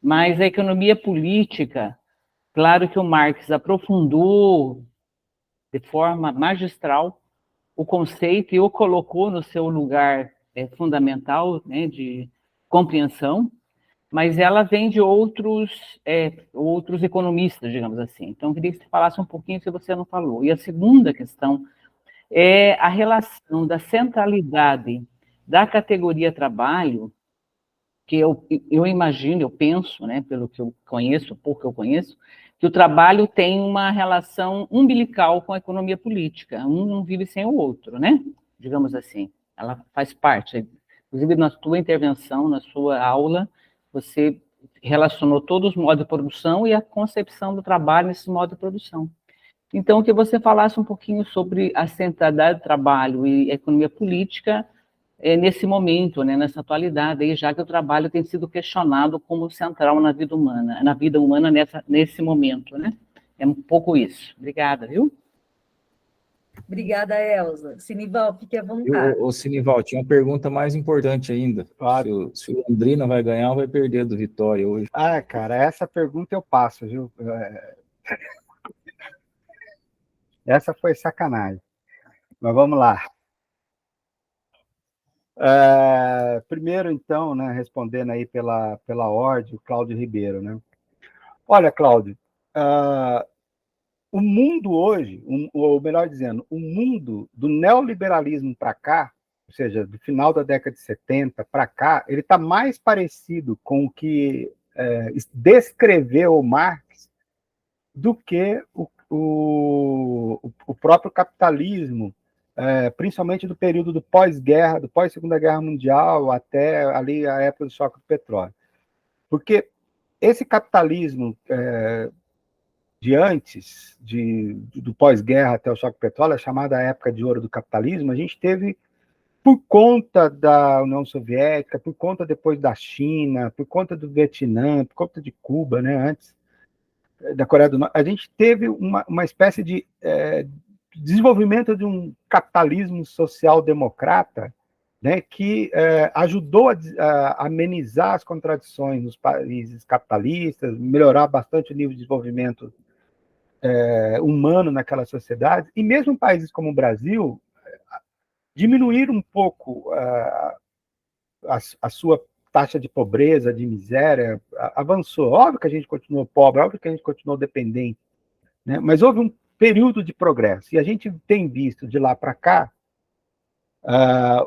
mas a economia política, claro que o Marx aprofundou de forma magistral o conceito e o colocou no seu lugar fundamental, né, de compreensão, mas ela vem de outros economistas, digamos assim. Então, eu queria que você falasse um pouquinho se você não falou. E a segunda questão é a relação da centralidade da categoria trabalho, que eu imagino, eu penso, né, pelo que eu conheço, pouco que eu conheço, que o trabalho tem uma relação umbilical com a economia política, um não vive sem o outro, né? Digamos assim, ela faz parte. Inclusive, na sua intervenção, na sua aula, você relacionou todos os modos de produção e a concepção do trabalho nesse modo de produção. Então, que você falasse um pouquinho sobre a centralidade do trabalho e a economia política nesse momento, né, nessa atualidade, aí, já que o trabalho tem sido questionado como central na vida humana nesse momento, né? É um pouco isso. Obrigada, viu? Obrigada, Elza. Senival, fique à vontade. Ô, Senival, tinha uma pergunta mais importante ainda. Claro. Se o Londrina vai ganhar ou vai perder do Vitória hoje? Cara, essa pergunta eu passo, viu? Essa foi sacanagem. Mas vamos lá. Primeiro, então, né, respondendo aí pela ordem, o Cláudio Ribeiro, né? Olha, Cláudio, o mundo hoje, ou melhor dizendo, o mundo do neoliberalismo para cá, ou seja, do final da década de 70 para cá, ele está mais parecido com o que descreveu Marx do que o próprio capitalismo, principalmente do período do pós-guerra, do pós-Segunda Guerra Mundial, até ali a época do choque do petróleo. Porque esse capitalismo de antes, do pós-guerra até o choque do petróleo, a chamada época de ouro do capitalismo, a gente teve, por conta da União Soviética, por conta depois da China, por conta do Vietnã, por conta de Cuba, né, antes da Coreia do Norte, a gente teve uma espécie de desenvolvimento de um capitalismo social-democrata, né, que ajudou a amenizar as contradições nos países capitalistas, melhorar bastante o nível de desenvolvimento humano naquela sociedade, e mesmo países como o Brasil diminuir um pouco a sua taxa de pobreza, de miséria, avançou. Óbvio que a gente continuou pobre, óbvio que a gente continuou dependente, né? Mas houve um período de progresso, e a gente tem visto de lá para cá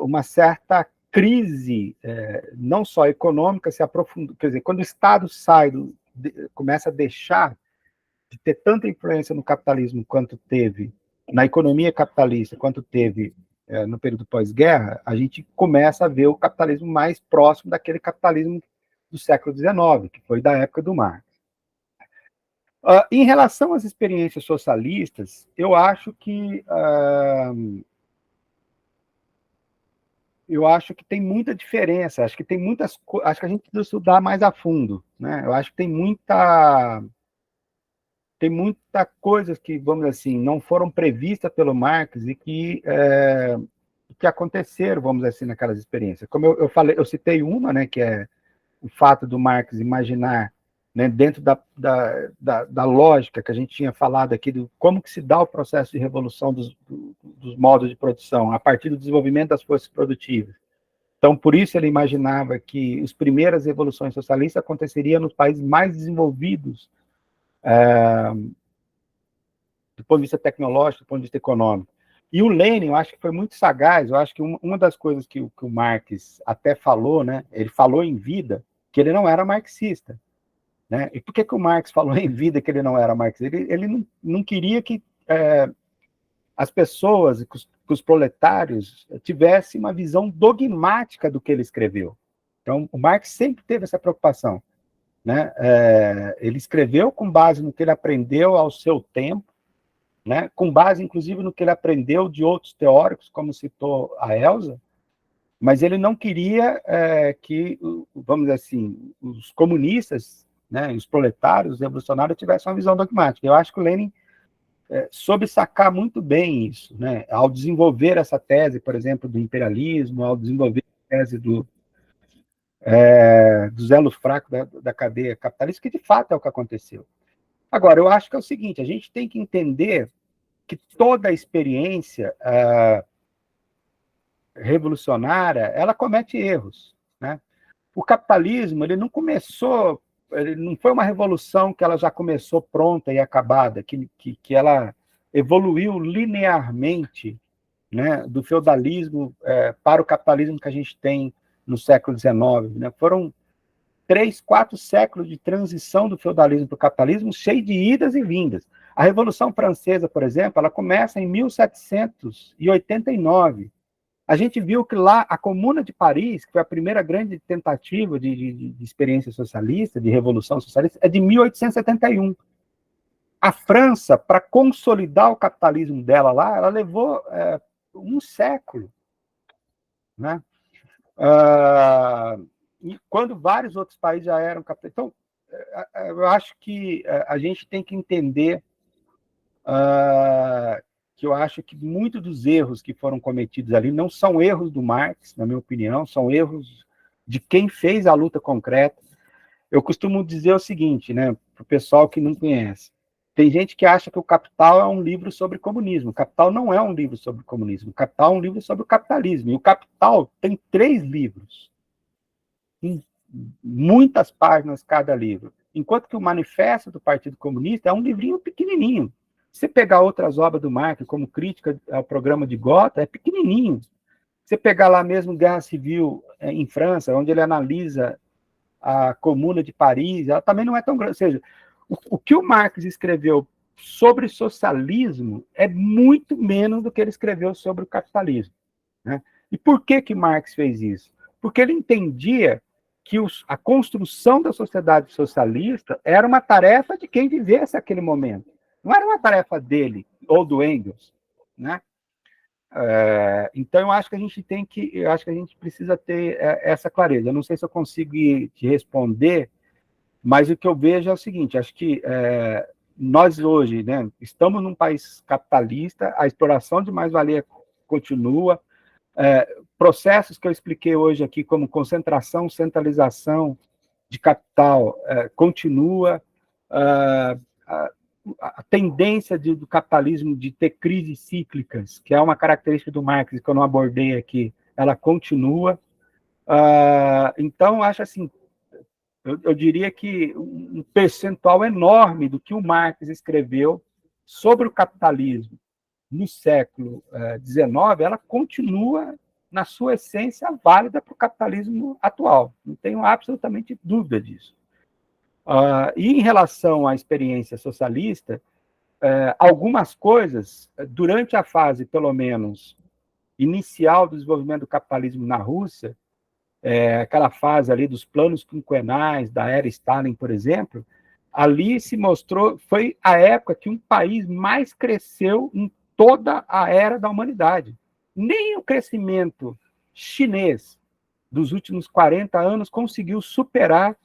uma certa crise, não só econômica, se aprofundou, quer dizer, quando o Estado começa a deixar de ter tanta influência no capitalismo quanto teve, na economia capitalista, quanto teve no período pós-guerra, a gente começa a ver o capitalismo mais próximo daquele capitalismo do século XIX, que foi da época do Marx. Em relação às experiências socialistas, eu acho que tem muita diferença, acho que tem muitas coisas, acho que a gente precisa estudar mais a fundo, né? Eu acho que tem muita coisas que, vamos dizer assim, não foram previstas pelo Marx e que aconteceram, vamos dizer assim, naquelas experiências. Como eu falei, eu citei uma, né, que é o fato do Marx imaginar, né, dentro da lógica que a gente tinha falado aqui, do como que se dá o processo de revolução dos modos de produção, a partir do desenvolvimento das forças produtivas. Então, por isso ele imaginava que as primeiras revoluções socialistas aconteceriam nos países mais desenvolvidos, do ponto de vista tecnológico, do ponto de vista econômico. E o Lenin, eu acho que foi muito sagaz, eu acho que uma das coisas que o Marx até falou, né, ele falou em vida, que ele não era marxista. Né? E por que o Marx falou em vida que ele não era marxista? Ele não queria que as pessoas, que os proletários tivessem uma visão dogmática do que ele escreveu. Então, o Marx sempre teve essa preocupação. Né? Ele escreveu com base no que ele aprendeu ao seu tempo, né? Com base, inclusive, no que ele aprendeu de outros teóricos, como citou a Elza, mas ele não queria que, vamos dizer assim, os comunistas, né, os proletários, os revolucionários, tivessem uma visão dogmática. Eu acho que o Lenin soube sacar muito bem isso, né, ao desenvolver essa tese, por exemplo, do imperialismo, ao desenvolver a tese dos elos fracos da cadeia capitalista, que de fato é o que aconteceu. Agora, eu acho que é o seguinte, a gente tem que entender que toda a experiência revolucionária, ela comete erros, né? O capitalismo, ele não foi uma revolução que ela já começou pronta e acabada, que ela evoluiu linearmente, né, do feudalismo para o capitalismo que a gente tem no século XIX, né? Foram 3, 4 séculos de transição do feudalismo para o capitalismo, cheio de idas e vindas. A Revolução Francesa, por exemplo, ela começa em 1789. A gente viu que lá, a Comuna de Paris, que foi a primeira grande tentativa de experiência socialista, de revolução socialista, é de 1871. A França, para consolidar o capitalismo dela lá, ela levou um século. Né? E quando vários outros países já eram capitalistas. Então, eu acho que a gente tem que entender que eu acho que muitos dos erros que foram cometidos ali não são erros do Marx, na minha opinião, são erros de quem fez a luta concreta. Eu costumo dizer o seguinte, né, para o pessoal que não conhece, Tem gente que acha que o Capital é um livro sobre comunismo. O Capital não é um livro sobre comunismo. O Capital é um livro sobre o capitalismo. E o Capital tem 3 livros, muitas páginas cada livro. Enquanto que o Manifesto do Partido Comunista é um livrinho pequenininho. Se você pegar outras obras do Marx, como Crítica ao Programa de Gotha, é pequenininho. Se você pegar lá mesmo Guerra Civil em França, onde ele analisa a Comuna de Paris, ela também não é tão grande. Ou seja, o que o Marx escreveu sobre socialismo é muito menos do que ele escreveu sobre o capitalismo, né? E por que Marx fez isso? Porque ele entendia que a construção da sociedade socialista era uma tarefa de quem vivesse aquele momento. Não era uma tarefa dele ou do Engels, né? Então eu acho que a gente precisa ter essa clareza. Eu não sei se eu consigo te responder, mas o que eu vejo é o seguinte: acho que nós hoje, né, estamos num país capitalista, a exploração de mais-valia continua, processos que eu expliquei hoje aqui, como concentração, centralização de capital, continua, a tendência do capitalismo de ter crises cíclicas, que é uma característica do Marx que eu não abordei aqui, ela continua. Então, acho assim, eu diria que um percentual enorme do que o Marx escreveu sobre o capitalismo no século XIX, ela continua, na sua essência, válida para o capitalismo atual. Não tenho absolutamente dúvida disso. E em relação à experiência socialista, algumas coisas, durante a fase, pelo menos, inicial do desenvolvimento do capitalismo na Rússia, aquela fase ali dos planos quinquenais, da era Stalin, por exemplo, ali se mostrou, foi a época que um país mais cresceu em toda a era da humanidade. Nem o crescimento chinês dos últimos 40 anos conseguiu superar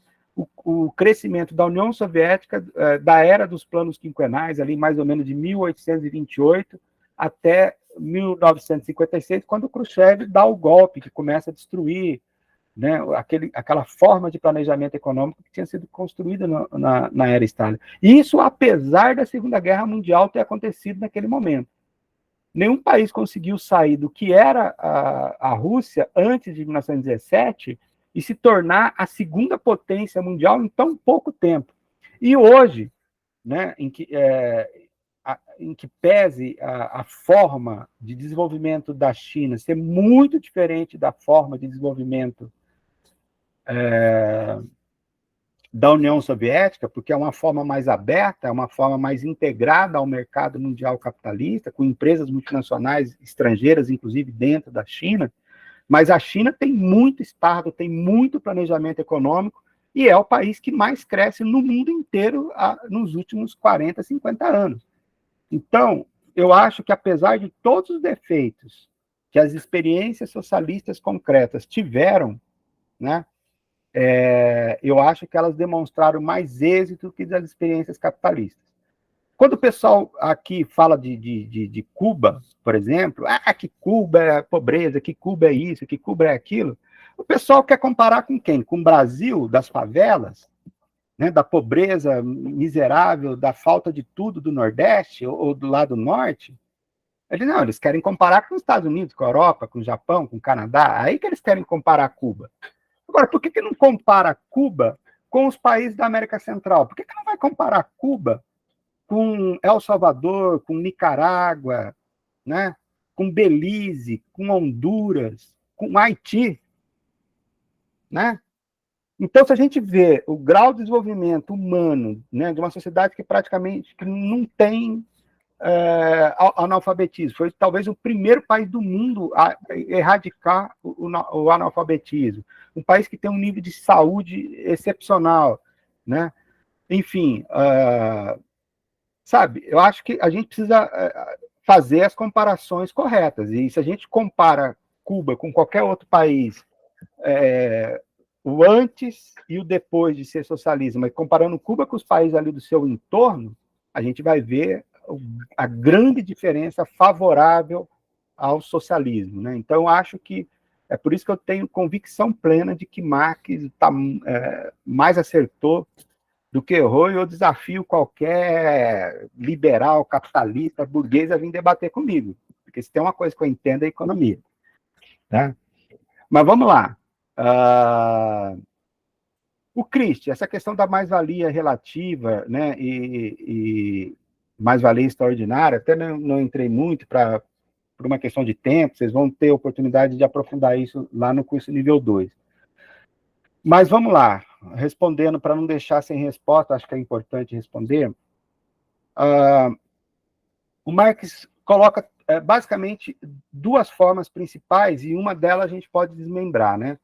o crescimento da União Soviética, da era dos planos quinquenais, ali mais ou menos de 1828 até 1956, quando o Khrushchev dá o golpe, que começa a destruir, né, aquela forma de planejamento econômico que tinha sido construída na era Stalin. Isso apesar da Segunda Guerra Mundial ter acontecido naquele momento. Nenhum país conseguiu sair do que era a Rússia antes de 1917 e se tornar a segunda potência mundial em tão pouco tempo. E hoje, né, em que pese a forma de desenvolvimento da China ser muito diferente da forma de desenvolvimento da União Soviética, porque é uma forma mais aberta, é uma forma mais integrada ao mercado mundial capitalista, com empresas multinacionais estrangeiras, inclusive dentro da China, mas a China tem muito Estado, tem muito planejamento econômico, e é o país que mais cresce no mundo inteiro nos últimos 40, 50 anos. Então, eu acho que, apesar de todos os defeitos que as experiências socialistas concretas tiveram, né, eu acho que elas demonstraram mais êxito que das experiências capitalistas. Quando o pessoal aqui fala de Cuba, por exemplo, que Cuba é pobreza, que Cuba é isso, que Cuba é aquilo, o pessoal quer comparar com quem? Com o Brasil, das favelas, né, da pobreza miserável, da falta de tudo do Nordeste ou do lado Norte? Eles querem comparar com os Estados Unidos, com a Europa, com o Japão, com o Canadá, aí que eles querem comparar Cuba. Agora, por que não compara Cuba com os países da América Central? Por que não vai comparar Cuba com El Salvador, com Nicarágua, né, com Belize, com Honduras, com Haiti, né? Então, se a gente vê o grau de desenvolvimento humano, né, de uma sociedade que praticamente não tem analfabetismo, foi talvez o primeiro país do mundo a erradicar o analfabetismo, um país que tem um nível de saúde excepcional, né? Enfim, sabe, eu acho que a gente precisa fazer as comparações corretas, e se a gente compara Cuba com qualquer outro país, o antes e o depois de ser socialismo, mas comparando Cuba com os países ali do seu entorno, a gente vai ver a grande diferença favorável ao socialismo, né? Então, acho que é por isso que eu tenho convicção plena de que Marx mais acertou do que errou, e eu desafio qualquer liberal, capitalista, burguês a vir debater comigo, porque se tem uma coisa que eu entendo é economia. Tá? Mas vamos lá. O CRIST, essa questão da mais-valia relativa, né, e mais-valia extraordinária, até não entrei muito por uma questão de tempo, vocês vão ter oportunidade de aprofundar isso lá no curso nível 2. Mas vamos lá, respondendo, para não deixar sem resposta, acho que é importante responder. O Marx coloca basicamente duas formas principais, e uma delas a gente pode desmembrar, né?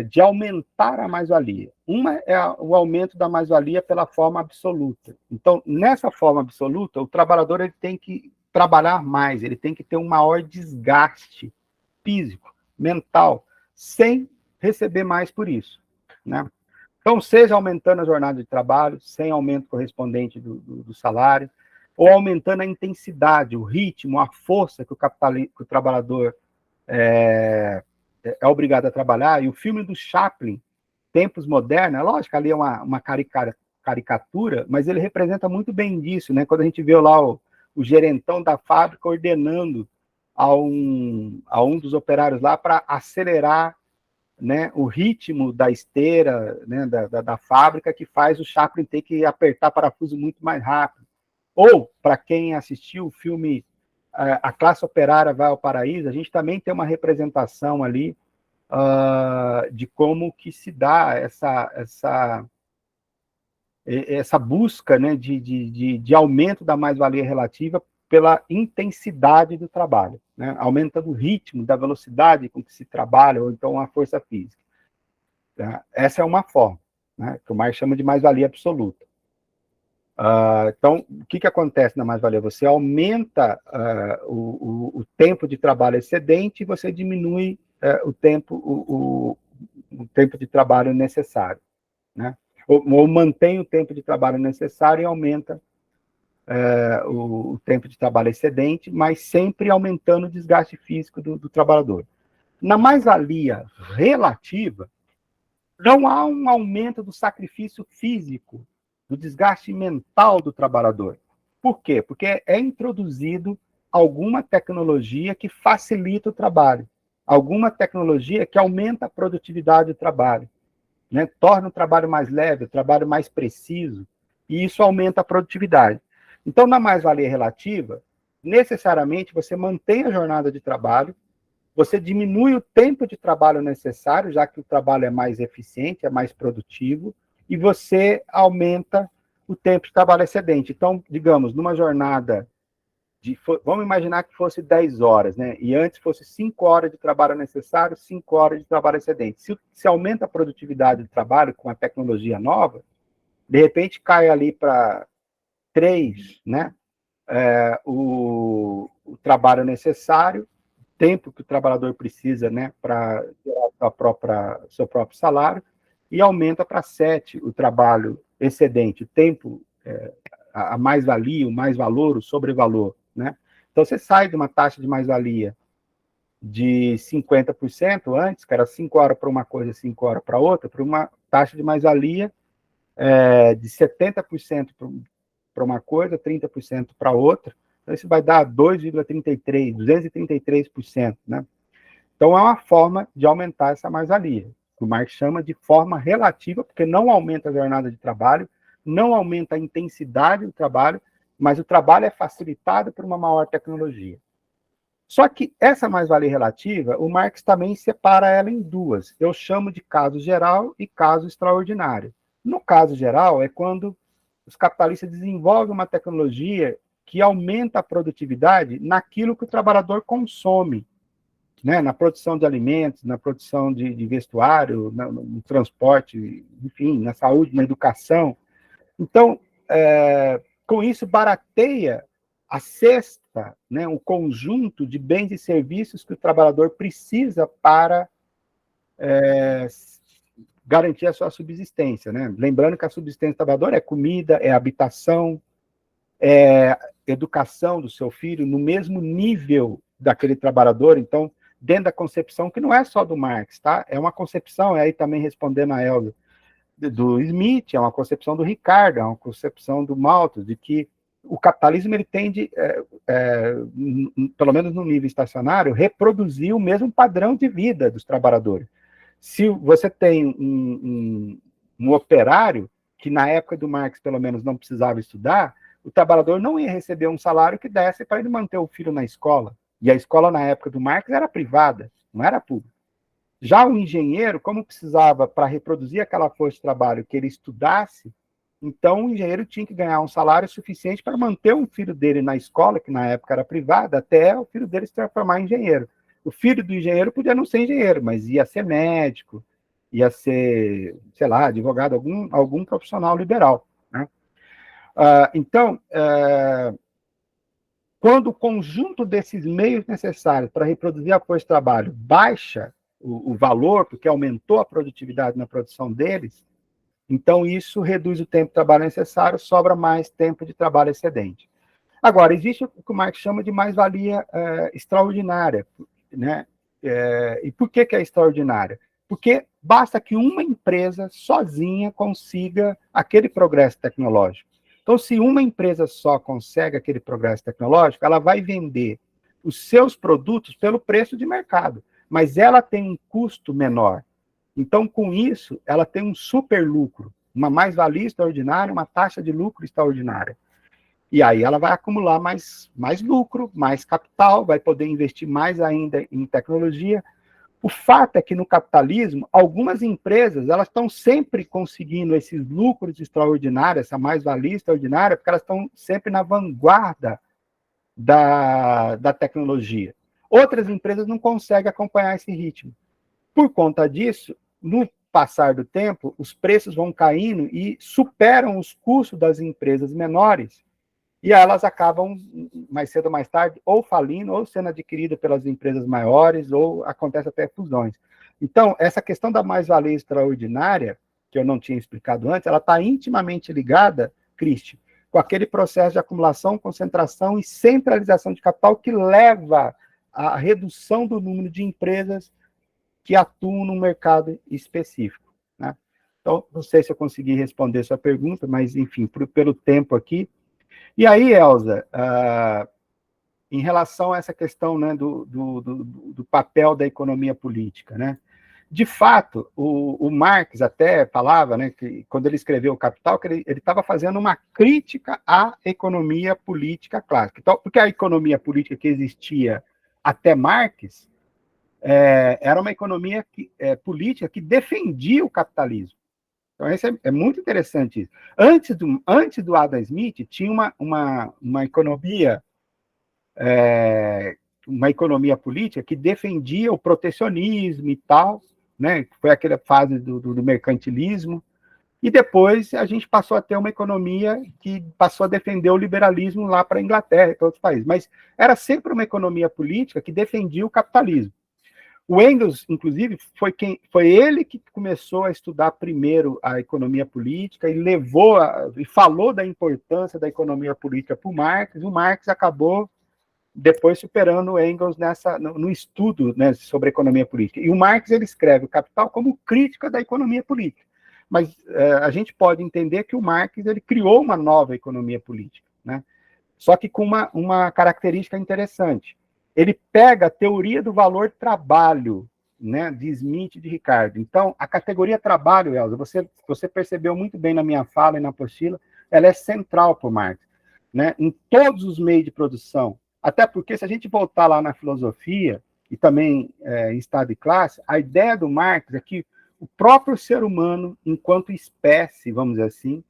De aumentar a mais-valia. Uma é o aumento da mais-valia pela forma absoluta. Então, nessa forma absoluta, o trabalhador ele tem que trabalhar mais, ele tem que ter um maior desgaste físico, mental, sem receber mais por isso, né? Então, seja aumentando a jornada de trabalho, sem aumento correspondente do salário, ou aumentando a intensidade, o ritmo, a força que o trabalhador é obrigado a trabalhar. E o filme do Chaplin, Tempos Modernos, é lógico, ali é uma caricatura, mas ele representa muito bem disso, né? Quando a gente vê lá o gerentão da fábrica ordenando a um dos operários lá para acelerar, né, o ritmo da esteira, né, da fábrica, que faz o Chaplin ter que apertar parafuso muito mais rápido. Ou, para quem assistiu o filme A Classe Operária Vai ao Paraíso, a gente também tem uma representação ali de como que se dá essa busca, né, de aumento da mais-valia relativa pela intensidade do trabalho, né? Aumenta do ritmo, da velocidade com que se trabalha, ou então a força física. Tá? Essa é uma forma, né, que o Marx chama de mais-valia absoluta. Então, o que acontece na mais-valia? Você aumenta o tempo de trabalho excedente e você diminui o tempo de trabalho necessário, né? Ou mantém o tempo de trabalho necessário e aumenta o tempo de trabalho excedente, mas sempre aumentando o desgaste físico do trabalhador. Na mais-valia relativa, não há um aumento do sacrifício físico, do desgaste mental do trabalhador. Por quê? Porque é introduzido alguma tecnologia que facilita o trabalho, alguma tecnologia que aumenta a produtividade do trabalho, né? Torna o trabalho mais leve, o trabalho mais preciso, e isso aumenta a produtividade. Então, na mais-valia relativa, necessariamente você mantém a jornada de trabalho, você diminui o tempo de trabalho necessário, já que o trabalho é mais eficiente, é mais produtivo, e você aumenta o tempo de trabalho excedente. Então, digamos, numa jornada vamos imaginar que fosse 10 horas, né? E antes fosse 5 horas de trabalho necessário, 5 horas de trabalho excedente. Se aumenta a produtividade do trabalho com a tecnologia nova, de repente cai ali para 3, né? O trabalho necessário, tempo que o trabalhador precisa, né, para gerar seu próprio salário, e aumenta para 7 o trabalho excedente, o tempo, a mais-valia, o mais-valor, o sobrevalor, né? Então, você sai de uma taxa de mais-valia de 50% antes, que era 5 horas para uma coisa, 5 horas para outra, para uma taxa de mais-valia de 70% para uma coisa, 30% para outra. Então, isso vai dar 233%, né? Então, é uma forma de aumentar essa mais-valia. O Marx chama de forma relativa, porque não aumenta a jornada de trabalho, não aumenta a intensidade do trabalho, mas o trabalho é facilitado por uma maior tecnologia. Só que essa mais-valia relativa, o Marx também separa ela em duas. Eu chamo de caso geral e caso extraordinário. No caso geral, é quando os capitalistas desenvolvem uma tecnologia que aumenta a produtividade naquilo que o trabalhador consome, né? Na produção de alimentos, na produção de vestuário, no transporte, enfim, na saúde, na educação. Então, com isso, barateia a cesta, né, o conjunto de bens e serviços que o trabalhador precisa para garantir a sua subsistência, né? Lembrando que a subsistência do trabalhador é comida, é habitação, é educação do seu filho no mesmo nível daquele trabalhador. Então, dentro da concepção, que não é só do Marx, tá? É uma concepção, aí também respondendo a Elza, do Smith, é uma concepção do Ricardo, é uma concepção do Malthus, de que o capitalismo ele tende, pelo menos no nível estacionário, reproduzir o mesmo padrão de vida dos trabalhadores. Se você tem um operário, que na época do Marx, pelo menos, não precisava estudar, o trabalhador não ia receber um salário que desse para ele manter o filho na escola. E a escola, na época do Marx, era privada, não era pública. Já o engenheiro, como precisava, para reproduzir aquela força de trabalho, que ele estudasse, então o engenheiro tinha que ganhar um salário suficiente para manter o filho dele na escola, que na época era privada, até o filho dele se transformar em engenheiro. O filho do engenheiro podia não ser engenheiro, mas ia ser médico, ia ser, sei lá, advogado, algum profissional liberal, né? Então, quando o conjunto desses meios necessários para reproduzir a força de trabalho baixa o valor, porque aumentou a produtividade na produção deles, então isso reduz o tempo de trabalho necessário, sobra mais tempo de trabalho excedente. Agora, existe o que o Marx chama de mais-valia extraordinária, né? E por que é extraordinária? Porque basta que uma empresa sozinha consiga aquele progresso tecnológico. Então, se uma empresa só consegue aquele progresso tecnológico, ela vai vender os seus produtos pelo preço de mercado, mas ela tem um custo menor. Então, com isso, ela tem um super lucro, uma mais-valia extraordinária, uma taxa de lucro extraordinária. E aí ela vai acumular mais lucro, mais capital, vai poder investir mais ainda em tecnologia. O fato é que no capitalismo, algumas empresas elas estão sempre conseguindo esses lucros extraordinários, essa mais-valia extraordinária, porque elas estão sempre na vanguarda da tecnologia. Outras empresas não conseguem acompanhar esse ritmo. Por conta disso, no passar do tempo, os preços vão caindo e superam os custos das empresas menores, e elas acabam, mais cedo ou mais tarde, ou falindo, ou sendo adquiridas pelas empresas maiores, ou acontece até fusões. Então, essa questão da mais-valia extraordinária, que eu não tinha explicado antes, ela está intimamente ligada, Cristi, com aquele processo de acumulação, concentração e centralização de capital que leva à redução do número de empresas que atuam no mercado específico, né? Então, não sei se eu consegui responder sua pergunta, mas, enfim, pelo tempo aqui. E aí, Elza, em relação a essa questão, né, do papel da economia política, né? De fato, o Marx até falava, né, que quando ele escreveu o Capital, que ele estava fazendo uma crítica à economia política clássica. Então, porque a economia política que existia até Marx era uma economia política que defendia o capitalismo. Então, isso é muito interessante. Isso. Antes do Adam Smith, tinha uma economia política que defendia o protecionismo e tal, né? Foi aquela fase do mercantilismo, e depois a gente passou a ter uma economia que passou a defender o liberalismo lá para a Inglaterra e para outros países, mas era sempre uma economia política que defendia o capitalismo. O Engels, inclusive, foi ele que começou a estudar primeiro a economia política e falou da importância da economia política para o Marx, e o Marx acabou depois superando o Engels no estudo, né, sobre economia política. E o Marx ele escreve o Capital como crítica da economia política. Mas a gente pode entender que o Marx ele criou uma nova economia política, né? Só que com uma característica interessante. Ele pega a teoria do valor trabalho, né, de Smith e de Ricardo. Então, a categoria trabalho, Elza, você percebeu muito bem na minha fala e na apostila, ela é central para o Marx, né, em todos os meios de produção. Até porque, se a gente voltar lá na filosofia, e também em Estado e Classe, a ideia do Marx é que o próprio ser humano, enquanto espécie, vamos dizer assim,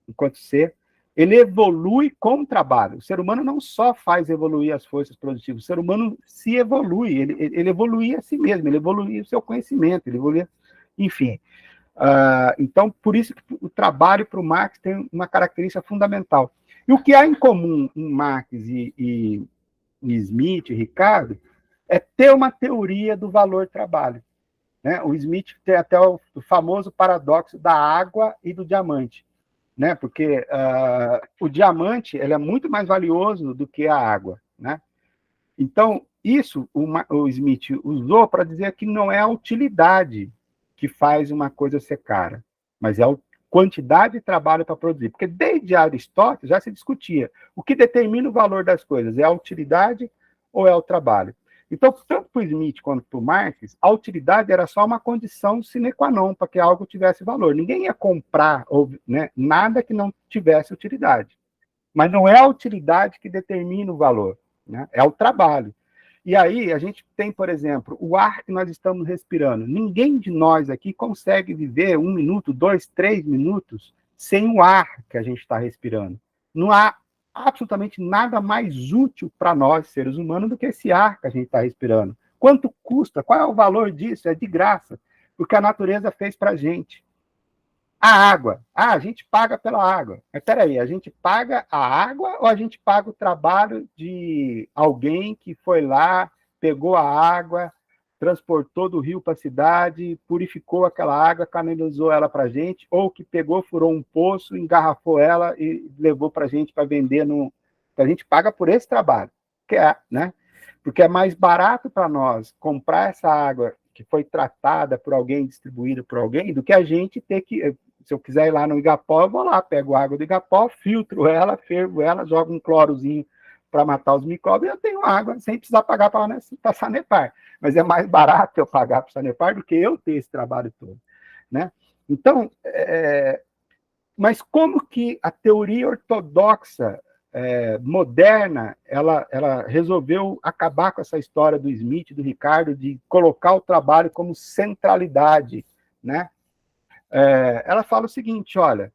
enquanto ser, ele evolui com o trabalho. O ser humano não só faz evoluir as forças produtivas, o ser humano se evolui, ele evolui a si mesmo, ele evolui o seu conhecimento, ele evolui, enfim. Então, por isso que o trabalho para o Marx tem uma característica fundamental. E o que há em comum em Marx e Smith e Ricardo é ter uma teoria do valor trabalho, né? O Smith tem até o famoso paradoxo da água e do diamante, né? Porque o diamante ele é muito mais valioso do que a água, né? Então, isso o Smith usou para dizer que não é a utilidade que faz uma coisa ser cara, mas é a quantidade de trabalho para produzir. Porque desde Aristóteles já se discutia o que determina o valor das coisas, é a utilidade ou é o trabalho. Então, tanto para o Smith quanto para o Marx, a utilidade era só uma condição sine qua non para que algo tivesse valor. Ninguém ia comprar nada que não tivesse utilidade. Mas não é a utilidade que determina o valor, né? É o trabalho. E aí a gente tem, por exemplo, o ar que nós estamos respirando. Ninguém de nós aqui consegue viver 1 minuto, 2, 3 minutos sem o ar que a gente está respirando. Não há absolutamente nada mais útil para nós, seres humanos, do que esse ar que a gente está respirando. Quanto custa? Qual é o valor disso? É de graça, porque a natureza fez para a gente. A água. A gente paga pela água. Mas peraí, a gente paga a água ou a gente paga o trabalho de alguém que foi lá, pegou a água, transportou do rio para a cidade, purificou aquela água, canalizou ela para a gente, ou que pegou, furou um poço, engarrafou ela e levou para a gente para vender no... A gente paga por esse trabalho, que é, né? Porque é mais barato para nós comprar essa água que foi tratada por alguém, distribuída por alguém, do que a gente ter que... Se eu quiser ir lá no Igapó, eu vou lá, pego a água do Igapó, filtro ela, fervo ela, jogo um clorozinho para matar os micróbios, e eu tenho água sem precisar pagar para a Sanepar. Mas é mais barato eu pagar para a Sanepar do que eu ter esse trabalho todo, né? Então, mas como que a teoria ortodoxa moderna, ela resolveu acabar com essa história do Smith, do Ricardo, de colocar o trabalho como centralidade, né? Ela fala o seguinte, olha,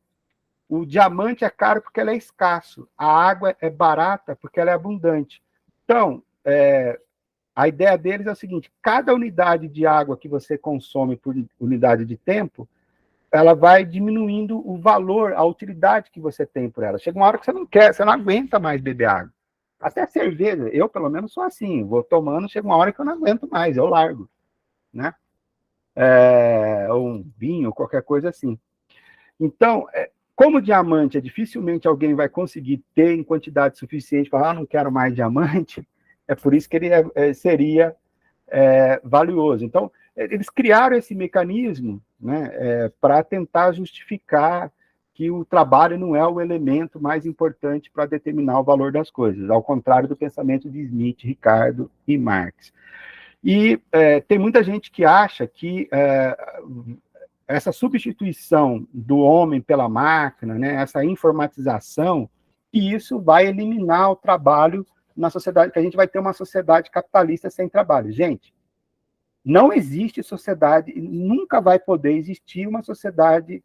o diamante é caro porque ele é escasso, a água é barata porque ela é abundante. Então, a ideia deles é o seguinte, cada unidade de água que você consome por unidade de tempo, ela vai diminuindo o valor, a utilidade que você tem por ela. Chega uma hora que você não quer, você não aguenta mais beber água. Até cerveja, eu pelo menos sou assim, vou tomando, chega uma hora que eu não aguento mais, eu largo, né? Ou um vinho, qualquer coisa assim. Então, como diamante, dificilmente alguém vai conseguir ter em quantidade suficiente para falar, não quero mais diamante, é por isso que ele seria valioso. Então, eles criaram esse mecanismo, né, para tentar justificar que o trabalho não é o elemento mais importante para determinar o valor das coisas, ao contrário do pensamento de Smith, Ricardo e Marx. E tem muita gente que acha que essa substituição do homem pela máquina, né, essa informatização, e isso vai eliminar o trabalho na sociedade, que a gente vai ter uma sociedade capitalista sem trabalho. Gente, não existe sociedade, nunca vai poder existir uma sociedade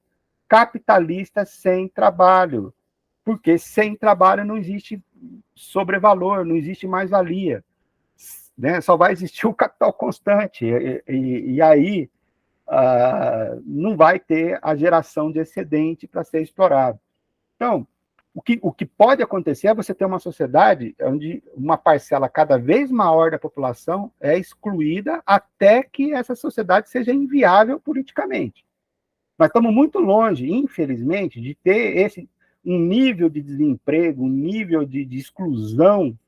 capitalista sem trabalho, porque sem trabalho não existe sobrevalor, não existe mais-valia. Né? Só vai existir o capital constante, e aí não vai ter a geração de excedente para ser explorado. Então, o que pode acontecer é você ter uma sociedade onde uma parcela cada vez maior da população é excluída até que essa sociedade seja inviável politicamente. Nós estamos muito longe, infelizmente, de ter um nível de desemprego, um nível de exclusão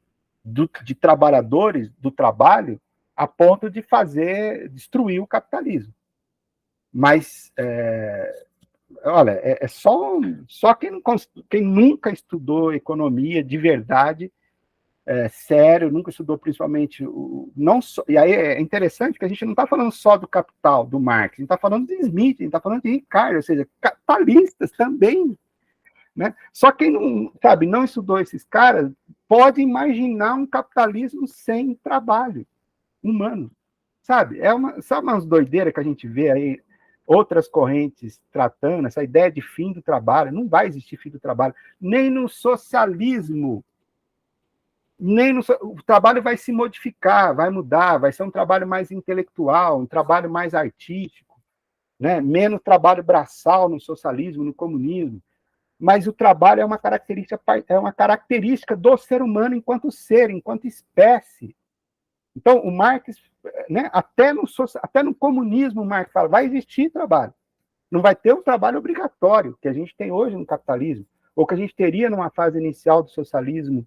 de trabalhadores do trabalho a ponto de destruir o capitalismo. Mas, olha, só quem nunca estudou economia de verdade, sério, nunca estudou principalmente, e aí é interessante que a gente não está falando só do Capital, do Marx, a gente está falando de Smith, a gente está falando de Ricardo, ou seja, capitalistas também, né? Só quem não estudou esses caras pode imaginar um capitalismo sem trabalho humano, sabe? Sabe umas doideiras que a gente vê aí, outras correntes tratando, essa ideia de fim do trabalho, não vai existir fim do trabalho, nem no socialismo, o trabalho vai se modificar, vai mudar, vai ser um trabalho mais intelectual, um trabalho mais artístico, né? Menos trabalho braçal no socialismo, no comunismo. Mas o trabalho é uma característica do ser humano enquanto ser, enquanto espécie. Então, o Marx, né, até no comunismo, o Marx fala, vai existir trabalho. Não vai ter um trabalho obrigatório, que a gente tem hoje no capitalismo, ou que a gente teria numa fase inicial do socialismo,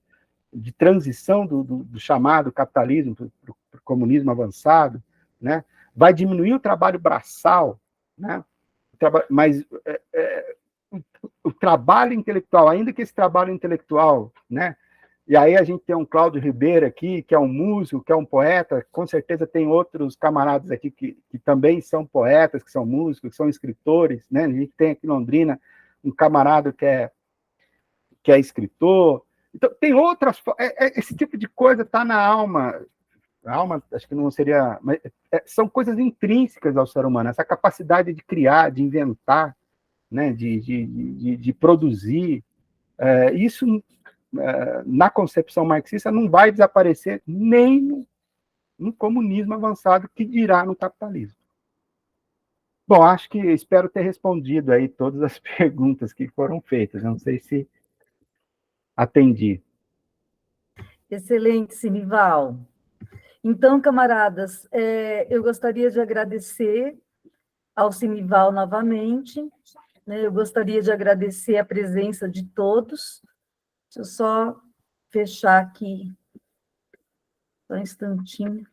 de transição do chamado capitalismo para o comunismo avançado, né? Vai diminuir o trabalho braçal, né? o trabalho intelectual, ainda que esse trabalho intelectual, né? E aí a gente tem um Cláudio Ribeiro aqui, que é um músico, que é um poeta, com certeza tem outros camaradas aqui que também são poetas, que são músicos, que são escritores, né? A gente tem aqui em Londrina um camarada que é escritor. Então, tem outras... esse tipo de coisa está na alma. A alma, acho que não seria... Mas são coisas intrínsecas ao ser humano, essa capacidade de criar, de inventar, né? de produzir. Isso... na concepção marxista, não vai desaparecer nem no comunismo avançado, que dirá no capitalismo. Bom, acho que espero ter respondido aí todas as perguntas que foram feitas. Não sei se atendi. Excelente, Sinival. Então, camaradas, eu gostaria de agradecer ao Sinival novamente, né? Eu gostaria de agradecer a presença de todos. Deixa eu só fechar aqui, só um instantinho.